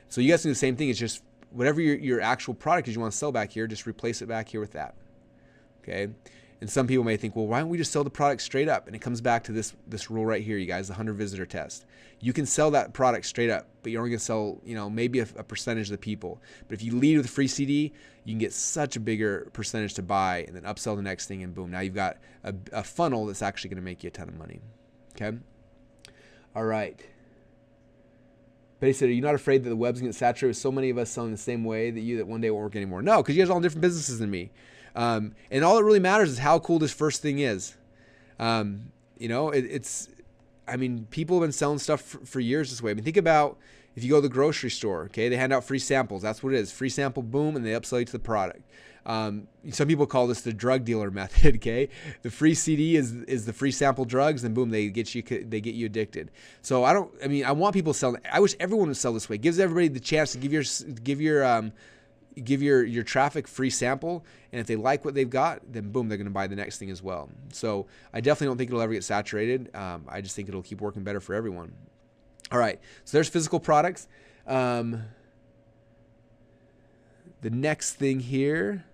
so you guys do the same thing. It's just whatever your actual product is you want to sell back here, just replace it back here with that. Okay, and some people may think, well, why don't we just sell the product straight up? And it comes back to this rule right here, you guys, the 100 visitor test. You can sell that product straight up, but you're only going to sell, maybe a percentage of the people. But if you lead with a free CD, you can get such a bigger percentage to buy and then upsell the next thing, and boom, now you've got a funnel that's actually going to make you a ton of money. Okay? All right. Betty said, are you not afraid that the web's going to get saturated with so many of us selling the same way that one day won't work anymore? No, because you guys are all in different businesses than me. And all that really matters is how cool this first thing is. People have been selling stuff for years this way. I mean, think about if you go to the grocery store, okay, they hand out free samples. That's what it is. Free sample, boom, and they upsell you to the product. Some people call this the drug dealer method, okay? The free CD is the free sample drugs, and boom, they get you addicted. So I want people selling. I wish everyone would sell this way. It gives everybody the chance to give your traffic free sample, and if they like what they've got, then boom, they're going to buy the next thing as well. So I definitely don't think it'll ever get saturated. I just think it'll keep working better for everyone. All right, so there's physical products. The next thing here,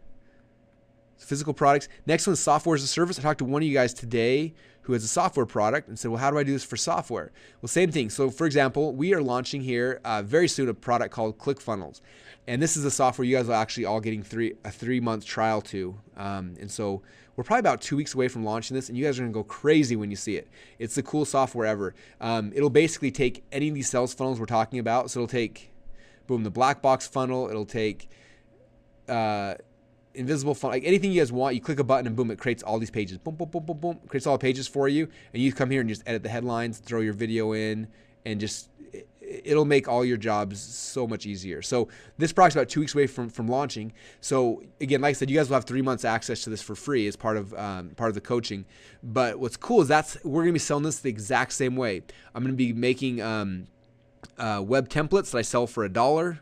Physical products. Next one is software as a service. I talked to one of you guys today who has a software product and said, well, how do I do this for software? Well, same thing. So for example, we are launching here very soon a product called ClickFunnels. And this is a software you guys are actually all getting a 3-month trial to. And so we're probably about 2 weeks away from launching this, and you guys are gonna go crazy when you see it. It's the coolest software ever. It'll basically take any of these sales funnels we're talking about. So it'll take, boom, the Blackbox funnel. It'll take invisible funnel, like anything you guys want. You click a button and boom, it creates all these pages. Boom, boom, boom, boom, boom. It creates all the pages for you, and you come here and just edit the headlines, throw your video in, and just it'll make all your jobs so much easier. So this product's about 2 weeks away from launching. So again, like I said, you guys will have 3 months access to this for free as part of the coaching. But what's cool is we're gonna be selling this the exact same way. I'm gonna be making web templates that I sell for $1.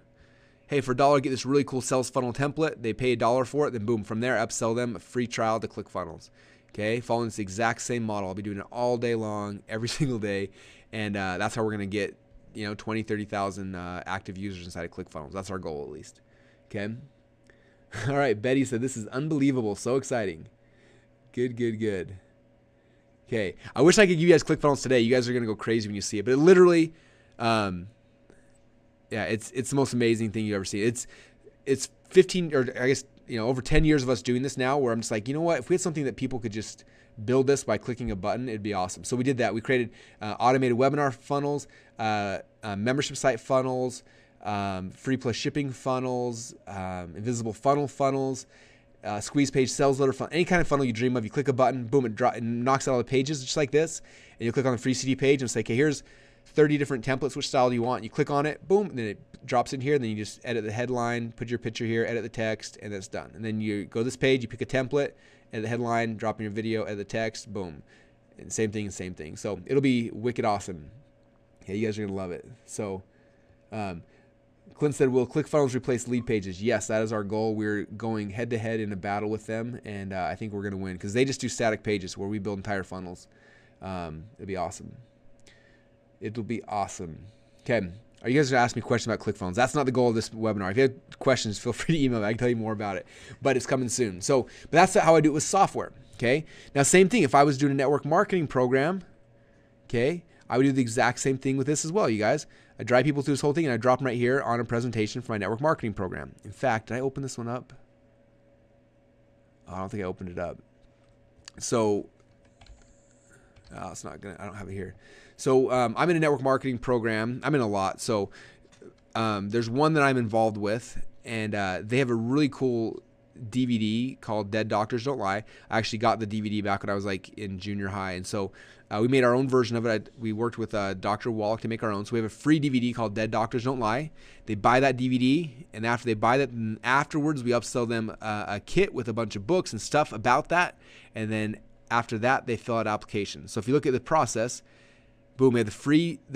Hey, for $1, get this really cool sales funnel template. They pay $1 for it. Then boom, from there, upsell them a free trial to ClickFunnels. Okay, following this exact same model. I'll be doing it all day long, every single day, and that's how we're gonna get 20, 30,000 active users inside of ClickFunnels. That's our goal, at least. Okay. All right, Betty said this is unbelievable, so exciting. Good, good, good. Okay, I wish I could give you guys ClickFunnels today. You guys are gonna go crazy when you see it, but it literally. Yeah, it's the most amazing thing you ever see. It's 15, or I guess over 10 years of us doing this now, where I'm just like, you know what? If we had something that people could just build this by clicking a button, it'd be awesome. So we did that. We created automated webinar funnels, membership site funnels, free plus shipping funnels, invisible funnels, squeeze page sales letter funnel, any kind of funnel you dream of. You click a button, boom, it knocks out all the pages just like this, and you click on the free CD page and say, okay, here's 30 different templates. Which style do you want? You click on it, boom, and then it drops in here. And then you just edit the headline, put your picture here, edit the text, and that's done. And then you go to this page, you pick a template, edit the headline, drop in your video, edit the text, boom. And same thing. So it'll be wicked awesome. Yeah, you guys are gonna love it. So Clint said, will ClickFunnels replace lead pages? Yes, that is our goal. We're going head to head in a battle with them, and I think we're gonna win, because they just do static pages where we build entire funnels. It'll be awesome. It'll be awesome. Okay. Are you guys going to ask me questions about ClickFunnels? That's not the goal of this webinar. If you have questions, feel free to email me. I can tell you more about it. But it's coming soon. But that's how I do it with software. Okay. Now, same thing. If I was doing a network marketing program, okay, I would do the exact same thing with this as well, you guys. I drive people through this whole thing, and I drop them right here on a presentation for my network marketing program. In fact, did I open this one up? Oh, I don't think I opened it up. So it's not gonna. I don't have it here. So I'm in a network marketing program. I'm in a lot. So there's one that I'm involved with, and they have a really cool DVD called Dead Doctors Don't Lie. I actually got the DVD back when I was like in junior high, and so we made our own version of it. We worked with Dr. Wallach to make our own. So we have a free DVD called Dead Doctors Don't Lie. They buy that DVD, and after they buy that, afterwards we upsell them a kit with a bunch of books and stuff about that, and then after that they fill out applications. So if you look at the process, boom, we have the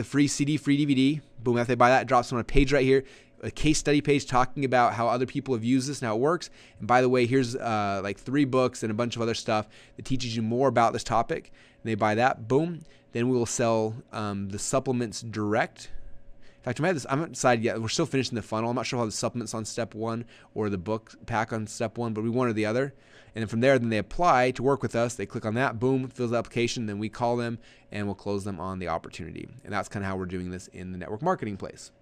free CD, free DVD. Boom, after they buy that, it drops on a page right here, a case study page talking about how other people have used this and how it works. And by the way, here's like 3 books and a bunch of other stuff that teaches you more about this topic. And they buy that, boom. Then we will sell the supplements direct. In fact, I haven't decided yet. We're still finishing the funnel. I'm not sure how the supplements on step 1 or the book pack on step 1, but we one or the other. And then from there, then they apply to work with us. They click on that, boom, fills the application. Then we call them and we'll close them on the opportunity. And that's kind of how we're doing this in the network marketing place.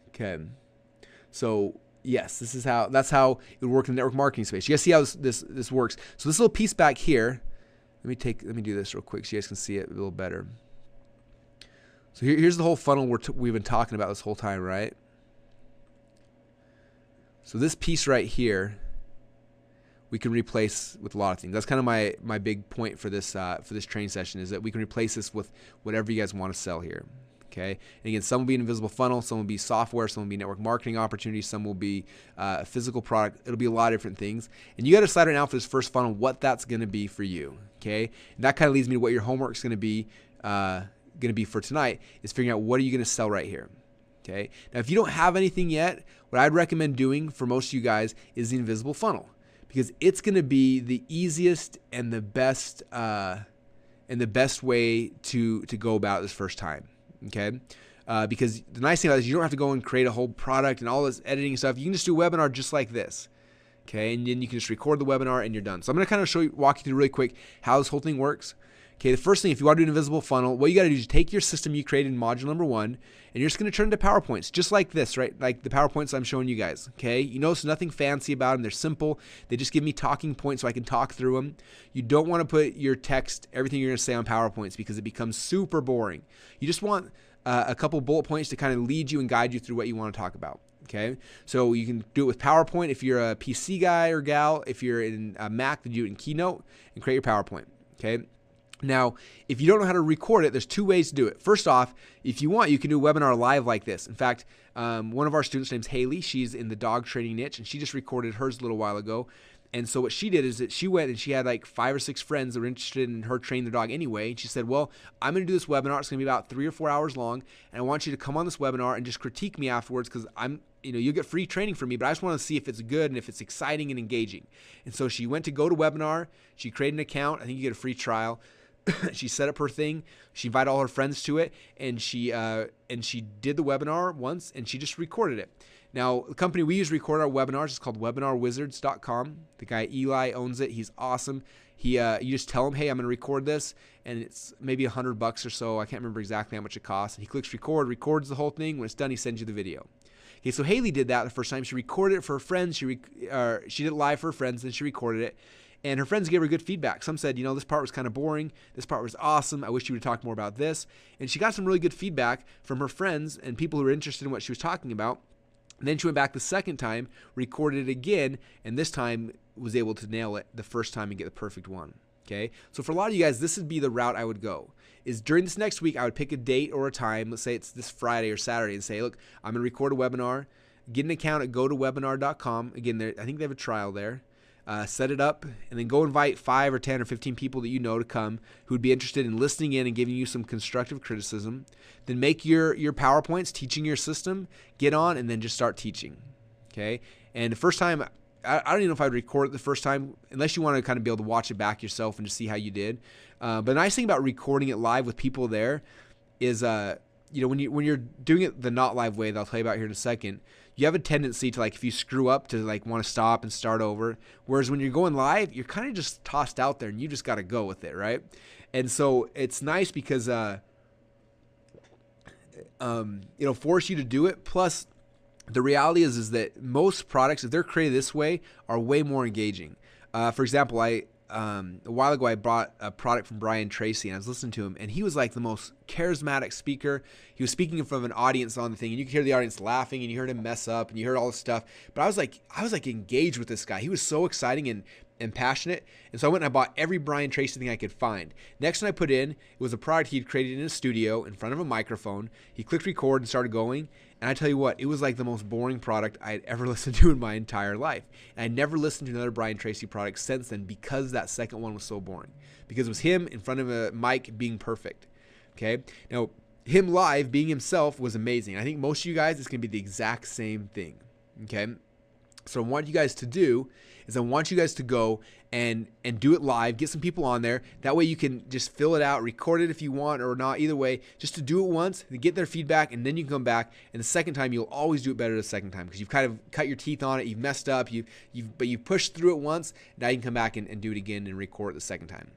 Okay. So yes, that's how it would work in the network marketing space. You guys see how this works. So this little piece back here, let me do this real quick so you guys can see it a little better. So here's the whole funnel we've been talking about this whole time, right? So this piece right here, we can replace with a lot of things. That's kind of my big point for this training session, is that we can replace this with whatever you guys want to sell here. Okay. And again, some will be an invisible funnel, some will be software, some will be network marketing opportunities, some will be a physical product. It'll be a lot of different things. And you got to decide right now for this first funnel what that's going to be for you. Okay. And that kind of leads me to what your homework is going to be for tonight, is figuring out what are you going to sell right here. Okay. Now, if you don't have anything yet, what I'd recommend doing for most of you guys is the invisible funnel, because it's going to be the easiest and the best way to go about this first time. Okay. Because the nice thing about this is you don't have to go and create a whole product and all this editing stuff. You can just do a webinar just like this. Okay, and then you can just record the webinar and you're done. So I'm going to kind of walk you through really quick how this whole thing works. Okay, the first thing, if you want to do an invisible funnel, what you got to do is take your system you created in module number 1, and you're just going to turn into PowerPoints, just like this, right? Like the PowerPoints I'm showing you guys, okay? You notice nothing fancy about them. They're simple. They just give me talking points so I can talk through them. You don't want to put your text, everything you're going to say on PowerPoints because it becomes super boring. You just want a couple bullet points to kind of lead you and guide you through what you want to talk about. Okay, so you can do it with PowerPoint if you're a PC guy or gal. If you're in a Mac, then do it in Keynote and create your PowerPoint. Okay. Now, if you don't know how to record it, there's 2 ways to do it. First off, if you want, you can do a webinar live like this. In fact, one of our students, named Haley, she's in the dog training niche, and she just recorded hers a little while ago. And so what she did is that she went and she had like 5 or 6 friends that were interested in her training their dog anyway. And she said, well, I'm going to do this webinar. It's going to be about 3 or 4 hours long. And I want you to come on this webinar and just critique me afterwards because you'll get free training from me, but I just want to see if it's good and if it's exciting and engaging. And so she went to GoToWebinar. She created an account. I think you get a free trial. She set up her thing. She invited all her friends to it, and she did the webinar once, and she just recorded it. Now, the company we use to record our webinars is called webinarwizards.com. The guy Eli owns it. He's awesome. You just tell him, hey, I'm going to record this, and it's maybe $100 or so. I can't remember exactly how much it costs. And he clicks record, records the whole thing. When it's done, he sends you the video. Okay, so Haley did that the first time. She recorded it for her friends. She did it live for her friends, then she recorded it. And her friends gave her good feedback. Some said, this part was kind of boring. This part was awesome. I wish you would talk more about this. And she got some really good feedback from her friends and people who were interested in what she was talking about. And then she went back the second time, recorded it again, and this time was able to nail it the first time and get the perfect one. Okay, so for a lot of you guys, this would be the route I would go. Is during this next week, I would pick a date or a time. Let's say it's this Friday or Saturday, and say, look, I'm going to record a webinar. Get an account at gotowebinar.com. Again, I think they have a trial there. Set it up, and then go invite 5 or 10 or 15 people that you know to come who would be interested in listening in and giving you some constructive criticism. Then make your PowerPoints teaching your system, get on, and then just start teaching. Okay, and the first time, I don't even know if I'd record it the first time, unless you want to kind of be able to watch it back yourself and just see how you did. But the nice thing about recording it live with people there is, when you're doing it the not live way that I'll tell you about here in a second, you have a tendency to, like, if you screw up, to like want to stop and start over. Whereas when you're going live, you're kind of just tossed out there and you just got to go with it, right? And so it's nice because it'll force you to do it. Plus, the reality is that most products, if they're created this way, are way more engaging. For example, a while ago I bought a product from Brian Tracy, and I was listening to him, and he was like the most charismatic speaker. He was speaking in front of an audience on the thing, and you could hear the audience laughing, and you heard him mess up, and you heard all this stuff. But I was like engaged with this guy. He was so exciting and passionate. And so I went and I bought every Brian Tracy thing I could find. Next one I put in, it was a product he'd created in a studio in front of a microphone. He clicked record and started going. And I tell you what, it was like the most boring product I had ever listened to in my entire life. And I never listened to another Brian Tracy product since then because that second one was so boring. Because it was him in front of a mic being perfect. Okay? Now, him live being himself was amazing. I think most of you guys, it's going to be the exact same thing. Okay? So what I want you guys to do is I want you guys to go and do it live, get some people on there. That way you can just fill it out, record it if you want or not, either way, just to do it once, to get their feedback, and then you can come back. And the second time, you'll always do it better the second time because you've kind of cut your teeth on it, you've messed up, but you've pushed through it once. Now you can come back and do it again and record it the second time.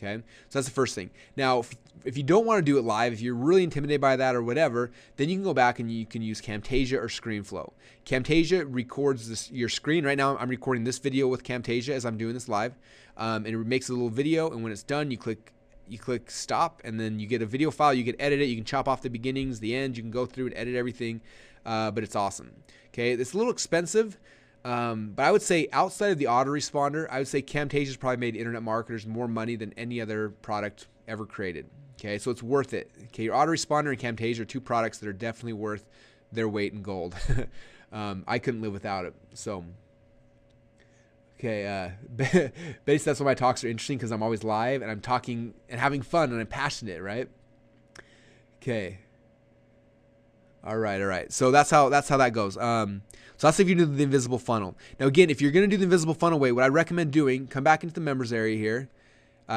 Okay, so that's the first thing. Now, if you don't want to do it live, if you're really intimidated by that or whatever, then you can go back and you can use Camtasia or ScreenFlow. Camtasia records your screen. Right now, I'm recording this video with Camtasia as I'm doing this live, and it makes a little video. And when it's done, you click stop, and then you get a video file. You can edit it. You can chop off the beginnings, the ends. You can go through and edit everything, but it's awesome. Okay, it's a little expensive. But I would say outside of the autoresponder, I would say Camtasia's probably made internet marketers more money than any other product ever created. Okay, so it's worth it. Okay, your autoresponder and Camtasia are 2 products that are definitely worth their weight in gold. I couldn't live without it. So, okay, basically that's why my talks are interesting because I'm always live and I'm talking and having fun and I'm passionate, right? Okay. All right. So that's how that goes. So that's if you do the invisible funnel. Now again, if you're going to do the invisible funnel way, what I recommend doing, come back into the members area here.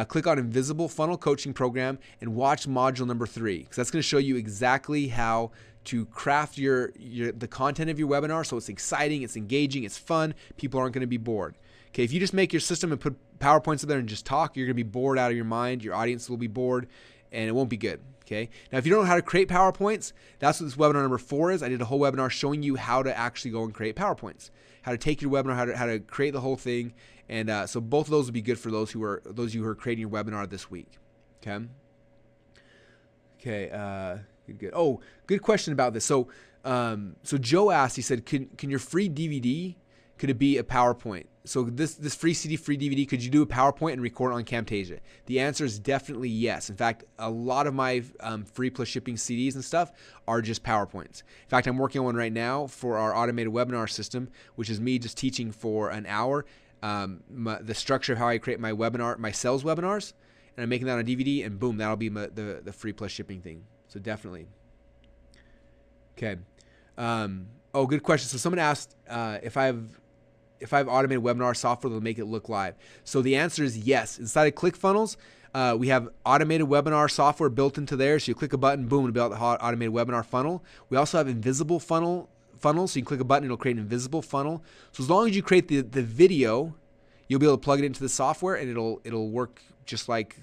click on Invisible Funnel Coaching Program and watch module number 3, because that's going to show you exactly how to craft the content of your webinar so it's exciting, it's engaging, it's fun. People aren't going to be bored. Okay, if you just make your system and put PowerPoints up there and just talk, you're going to be bored out of your mind. Your audience will be bored, and it won't be good. Okay. Now, if you don't know how to create PowerPoints, that's what this webinar number 4 is. I did a whole webinar showing you how to actually go and create PowerPoints, how to take your webinar, how to create the whole thing, and so both of those would be good for those of you who are creating your webinar this week. Okay. Okay. Good. Oh, good question about this. So Joe asked. He said, "Can your free DVD, could it be a PowerPoint? So this free CD, free DVD, could you do a PowerPoint and record it on Camtasia?" The answer is definitely yes. In fact, a lot of my free plus shipping CDs and stuff are just PowerPoints. In fact, I'm working on one right now for our automated webinar system, which is me just teaching for an hour the structure of how I create my webinar, my sales webinars, and I'm making that on a DVD, and boom, that'll be the free plus shipping thing. So definitely. Okay. Oh, good question. So someone asked if I have automated webinar software that'll make it look live. So the answer is yes. Inside of ClickFunnels, we have automated webinar software built into there. So you click a button, boom, it'll be out the automated webinar funnel. We also have invisible funnels. So you can click a button, it'll create an invisible funnel. So as long as you create the video, you'll be able to plug it into the software, and it'll work just like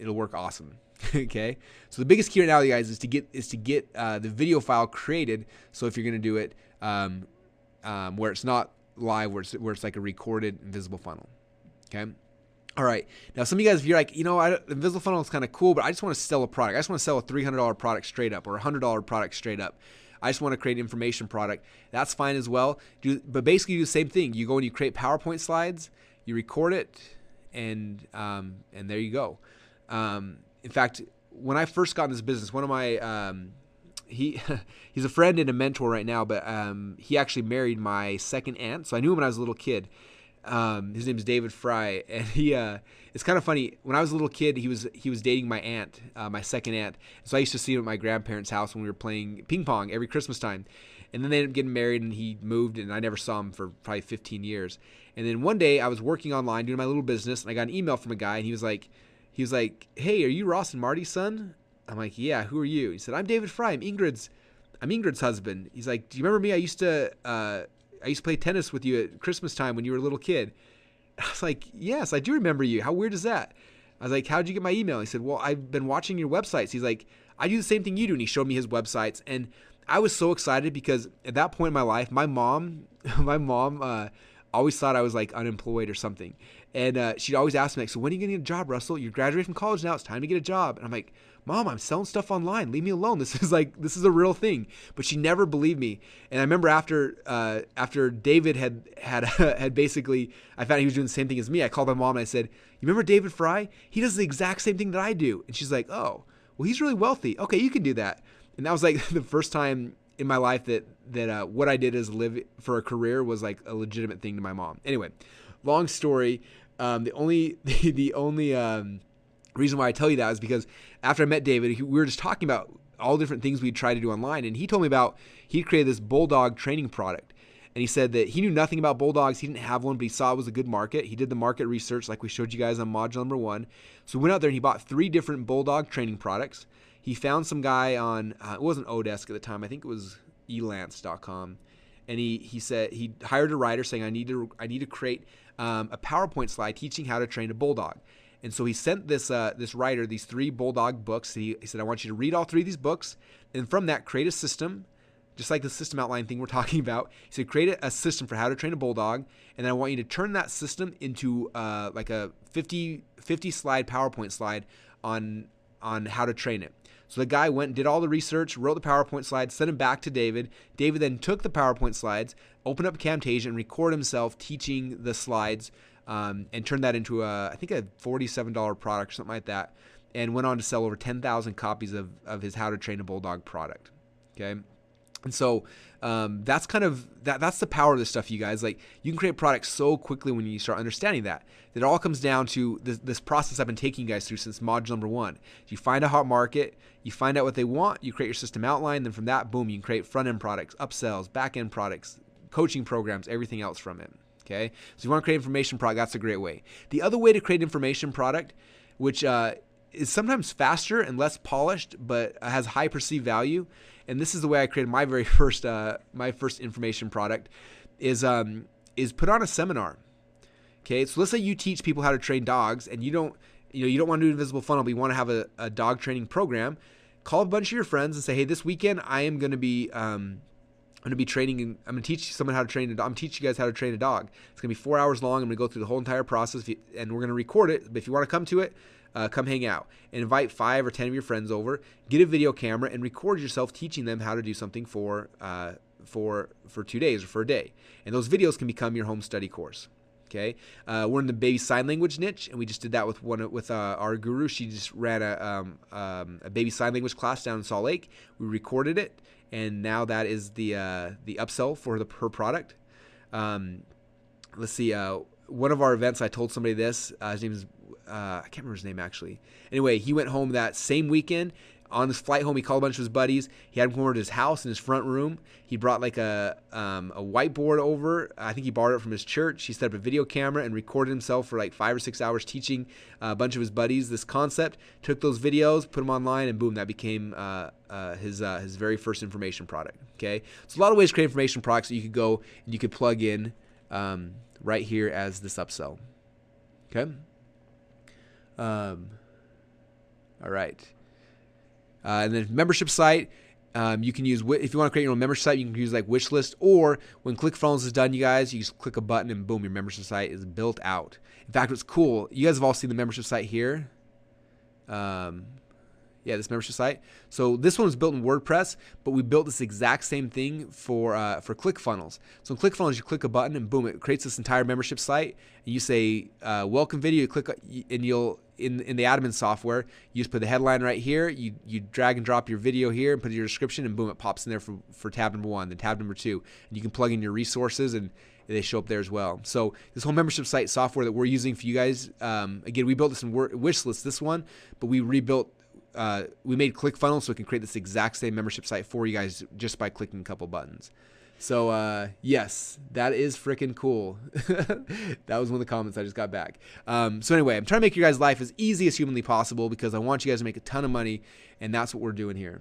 it'll work awesome. Okay. So the biggest key right now, guys, is to get the video file created. So if you're going to do it where it's not live, where it's like a recorded invisible funnel. Okay. All right. Now, some of you guys, if you're like, invisible funnel is kind of cool, but I just want to sell a product. I just want to sell a $300 product straight up, or a $100 product straight up. I just want to create an information product. That's fine as well. But basically, you do the same thing. You go and you create PowerPoint slides, you record it, and there you go. In fact, when I first got in this business, one of my he's a friend and a mentor right now, but he actually married my second aunt. So I knew him when I was a little kid. His name is David Fry, and it's kind of funny. When I was a little kid, he was dating my aunt, my second aunt. So I used to see him at my grandparents' house when we were playing ping pong every Christmas time. And then they ended up getting married, and he moved, and I never saw him for probably 15 years. And then one day I was working online doing my little business, and I got an email from a guy, and he was like, "Hey, are you Ross and Marty's son?" I'm like, "Yeah, who are you?" He said, "I'm David Fry. I'm Ingrid's husband." He's like, "Do you remember me? I used to play tennis with you at Christmas time when you were a little kid." I was like, "Yes, I do remember you. How weird is that?" I was like, "How'd you get my email?" He said, "Well, I've been watching your websites." He's like, "I do the same thing you do." And he showed me his websites. And I was so excited because at that point in my life, my mom always thought I was like unemployed or something. And she'd always ask me, like, "So when are you going to get a job, Russell? You're graduating from college now. It's time to get a job." And I'm like, "Mom, I'm selling stuff online. Leave me alone. This is a real thing." But she never believed me. And I remember after David had basically, I found he was doing the same thing as me. I called my mom and I said, "You remember David Fry? He does the exact same thing that I do." And she's like, "Oh, well, he's really wealthy. Okay, you can do that." And that was like the first time in my life that what I did as for a career was like a legitimate thing to my mom. Anyway, long story. The only reason why I tell you that is because after I met David, we were just talking about all different things we'd try to do online, and he told me about he created this bulldog training product. And he said that he knew nothing about bulldogs. He didn't have one, but he saw it was a good market. He did the market research like we showed you guys on module number 1. So we went out there and he bought 3 different bulldog training products. He found some guy on, it wasn't Odesk at the time, I think it was elance.com. And he said he hired a writer saying, I need to create a PowerPoint slide teaching how to train a bulldog. And so he sent this writer these 3 bulldog books. He said, "I want you to read all 3 of these books, and from that create a system, just like the system outline thing we're talking about." He said, "Create a system for how to train a bulldog, and then I want you to turn that system into like a 50 slide PowerPoint slide on how to train it." So the guy went and did all the research, wrote the PowerPoint slides, sent them back to David. David then took the PowerPoint slides, opened up Camtasia, and recorded himself teaching the slides, and turned that into I think a $47 product or something like that, and went on to sell over 10,000 copies of his How to Train a Bulldog product. Okay. And so that's kind of that's the power of this stuff, you guys. Like, you can create products so quickly when you start understanding that. It all comes down to this process I've been taking you guys through since module number 1. You find a hot market, you find out what they want, you create your system outline, then from that, boom, you can create front-end products, upsells, back-end products, coaching programs, everything else from it. Okay, so if you want to create an information product, that's a great way. The other way to create an information product which is sometimes faster and less polished, but has high perceived value. And this is the way I created my very first information product. Is put on a seminar. Okay, so let's say you teach people how to train dogs, and you don't want to do invisible funnel, but you want to have a dog training program. Call a bunch of your friends and say, hey, this weekend I am going to be training, and I'm going to teach someone how to train a dog. I'm going to teach you guys how to train a dog. It's going to be 4 hours long. I'm going to go through the whole entire process, and we're going to record it. But if you want to come to it, come hang out and invite 5 or 10 of your friends over. Get a video camera and record yourself teaching them how to do something for 2 days or for a day. And those videos can become your home study course. Okay, we're in the baby sign language niche, and we just did that with our guru. She just ran a baby sign language class down in Salt Lake. We recorded it, and now that is the upsell for her product. Let's see. One of our events, I told somebody this. His name is I can't remember his name actually. Anyway, he went home that same weekend. On his flight home, he called a bunch of his buddies. He had them come over to his house in his front room. He brought like a whiteboard over. I think he borrowed it from his church. He set up a video camera and recorded himself for like 5 or 6 hours teaching a bunch of his buddies this concept. Took those videos, put them online, and boom, that became his very first information product. Okay, so a lot of ways to create information products that you could go and you could plug in right here as this upsell. Okay. All right. And then membership site, you can use, if you want to create your own membership site, you can use like Wishlist, or when ClickFunnels is done, you guys, you just click a button and boom, your membership site is built out. In fact, what's cool, you guys have all seen the membership site here. Yeah, this membership site. So this one was built in WordPress, but we built this exact same thing for ClickFunnels. So in ClickFunnels, you click a button and boom, it creates this entire membership site. And you say, welcome video, you click, and you'll, in the admin software, you just put the headline right here, you drag and drop your video here and put your description, and boom, it pops in there for tab number 1, then tab number 2. And you can plug in your resources, and they show up there as well. So this whole membership site software that we're using for you guys, again, we built this in Wishlist, this one, but we rebuilt, we made ClickFunnels so it can create this exact same membership site for you guys just by clicking a couple buttons. So yes, that is freaking cool. That was one of the comments I just got back. So anyway, I'm trying to make your guys' life as easy as humanly possible because I want you guys to make a ton of money, and that's what we're doing here.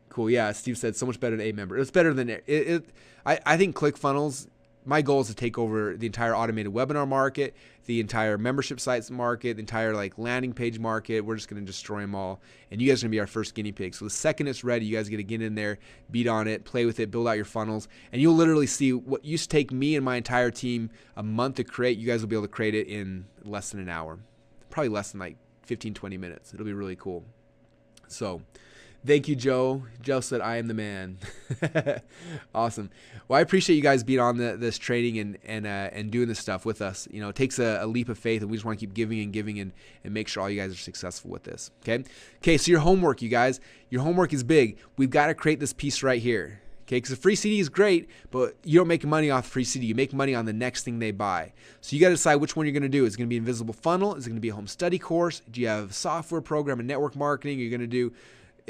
Cool. Yeah, Steve said so much better than a member. It's better than it. I think ClickFunnels, my goal is to take over the entire automated webinar market, the entire membership sites market, the entire like landing page market. We're just going to destroy them all. And you guys are going to be our first guinea pig. So the second it's ready, you guys get to get in there, beat on it, play with it, build out your funnels. And you'll literally see what used to take me and my entire team a month to create. You guys will be able to create it in less than an hour, probably less than like 15, 20 minutes. It'll be really cool. So thank you, Joe. Joe said, I am the man. Awesome. Well, I appreciate you guys being on this training and doing this stuff with us. You know, it takes a leap of faith, and we just want to keep giving and make sure all you guys are successful with this. Okay, so your homework, you guys. Your homework is big. We've got to create this piece right here. Okay, because the free CD is great, but you don't make money off the free CD. You make money on the next thing they buy. So you got to decide which one you're going to do. Is it going to be invisible funnel? Is it going to be a home study course? Do you have a software program and network marketing? Are you going to do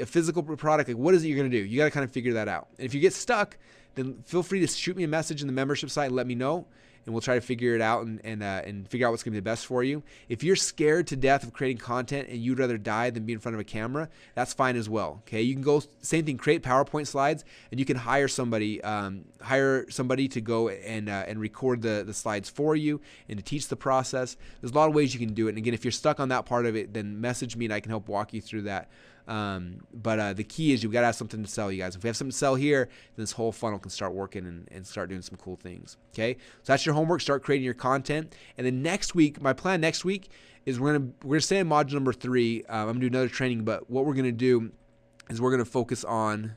a physical product? Like, what is it you're going to do? You got to kind of figure that out. And if you get stuck, then feel free to shoot me a message in the membership site and let me know, and we'll try to figure it out and figure out what's going to be the best for you. If you're scared to death of creating content and you'd rather die than be in front of a camera, that's fine as well. Okay, you can go same thing, create PowerPoint slides, and you can hire somebody to go and record the slides for you and to teach the process. There's a lot of ways you can do it. And again, if you're stuck on that part of it, then message me and I can help walk you through that. But the key is you've got to have something to sell, you guys. If we have something to sell here, then this whole funnel can start working and start doing some cool things. Okay, so that's your homework. Start creating your content, and then next week, my plan next week is we're gonna stay in module number 3. I'm gonna do another training, but what we're gonna do is we're gonna focus on,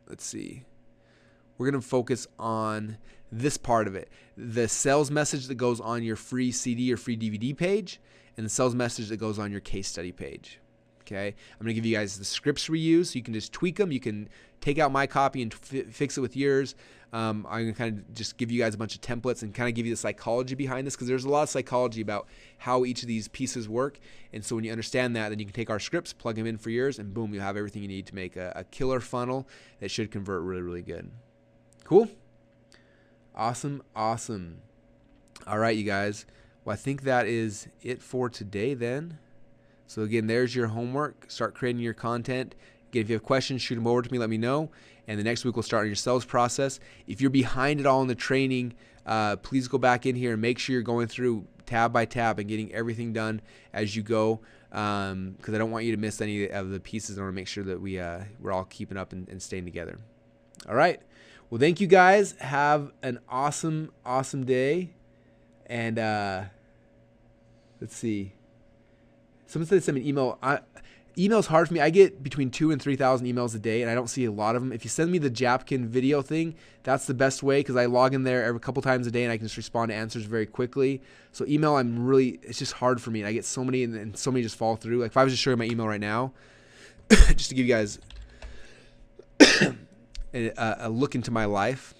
we're gonna focus on this part of it, the sales message that goes on your free CD or free DVD page, and the sales message that goes on your case study page. Okay, I'm going to give you guys the scripts we use, so you can just tweak them. You can take out my copy and fix it with yours. I'm going to kind of just give you guys a bunch of templates and kind of give you the psychology behind this, because there's a lot of psychology about how each of these pieces work. And so when you understand that, then you can take our scripts, plug them in for yours, and boom, you'll have everything you need to make a killer funnel that should convert really, really good. Cool? Awesome, awesome. All right, you guys. Well, I think that is it for today then. So again, there's your homework. Start creating your content. Again, if you have questions, shoot them over to me, let me know. And the next week we'll start on your sales process. If you're behind at all in the training, please go back in here and make sure you're going through tab by tab and getting everything done as you go, because I don't want you to miss any of the pieces. I want to make sure that we're all keeping up and staying together. All right. Well, thank you guys. Have an awesome, awesome day. And let's see. Someone said send me an email. Email is hard for me. I get between 2,000 and 3,000 emails a day, and I don't see a lot of them. If you send me the Japkin video thing, that's the best way, because I log in there every couple times a day, and I can just respond to answers very quickly. So email, it's just hard for me, and I get so many, and so many just fall through. Like if I was just showing my email right now, just to give you guys a look into my life.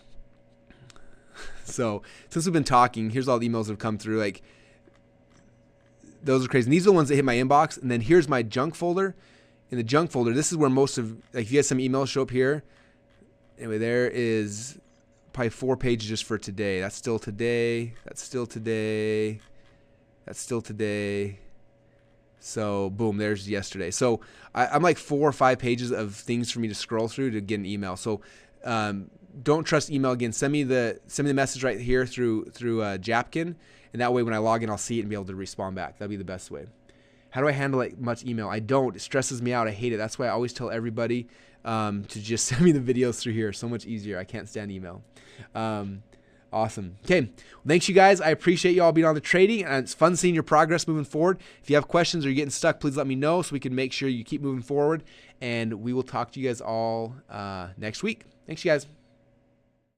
So since we've been talking, here's all the emails that have come through. Like, those are crazy. And these are the ones that hit my inbox. And then here's my junk folder. In the junk folder, this is where most of, like, if you get some emails show up here. Anyway, there is probably 4 pages just for today. That's still today. That's still today. That's still today. So boom, there's yesterday. So I'm like 4 or 5 pages of things for me to scroll through to get an email. So don't trust email. Again, send me the message right here through Japkin. And that way when I log in, I'll see it and be able to respond back. That'd be the best way. How do I handle like much email? I don't. It stresses me out. I hate it. That's why I always tell everybody to just send me the videos through here. So much easier. I can't stand email. Awesome. Okay. Well, thanks, you guys. I appreciate you all being on the trading, and it's fun seeing your progress moving forward. If you have questions or you're getting stuck, please let me know so we can make sure you keep moving forward. And we will talk to you guys all next week. Thanks, you guys.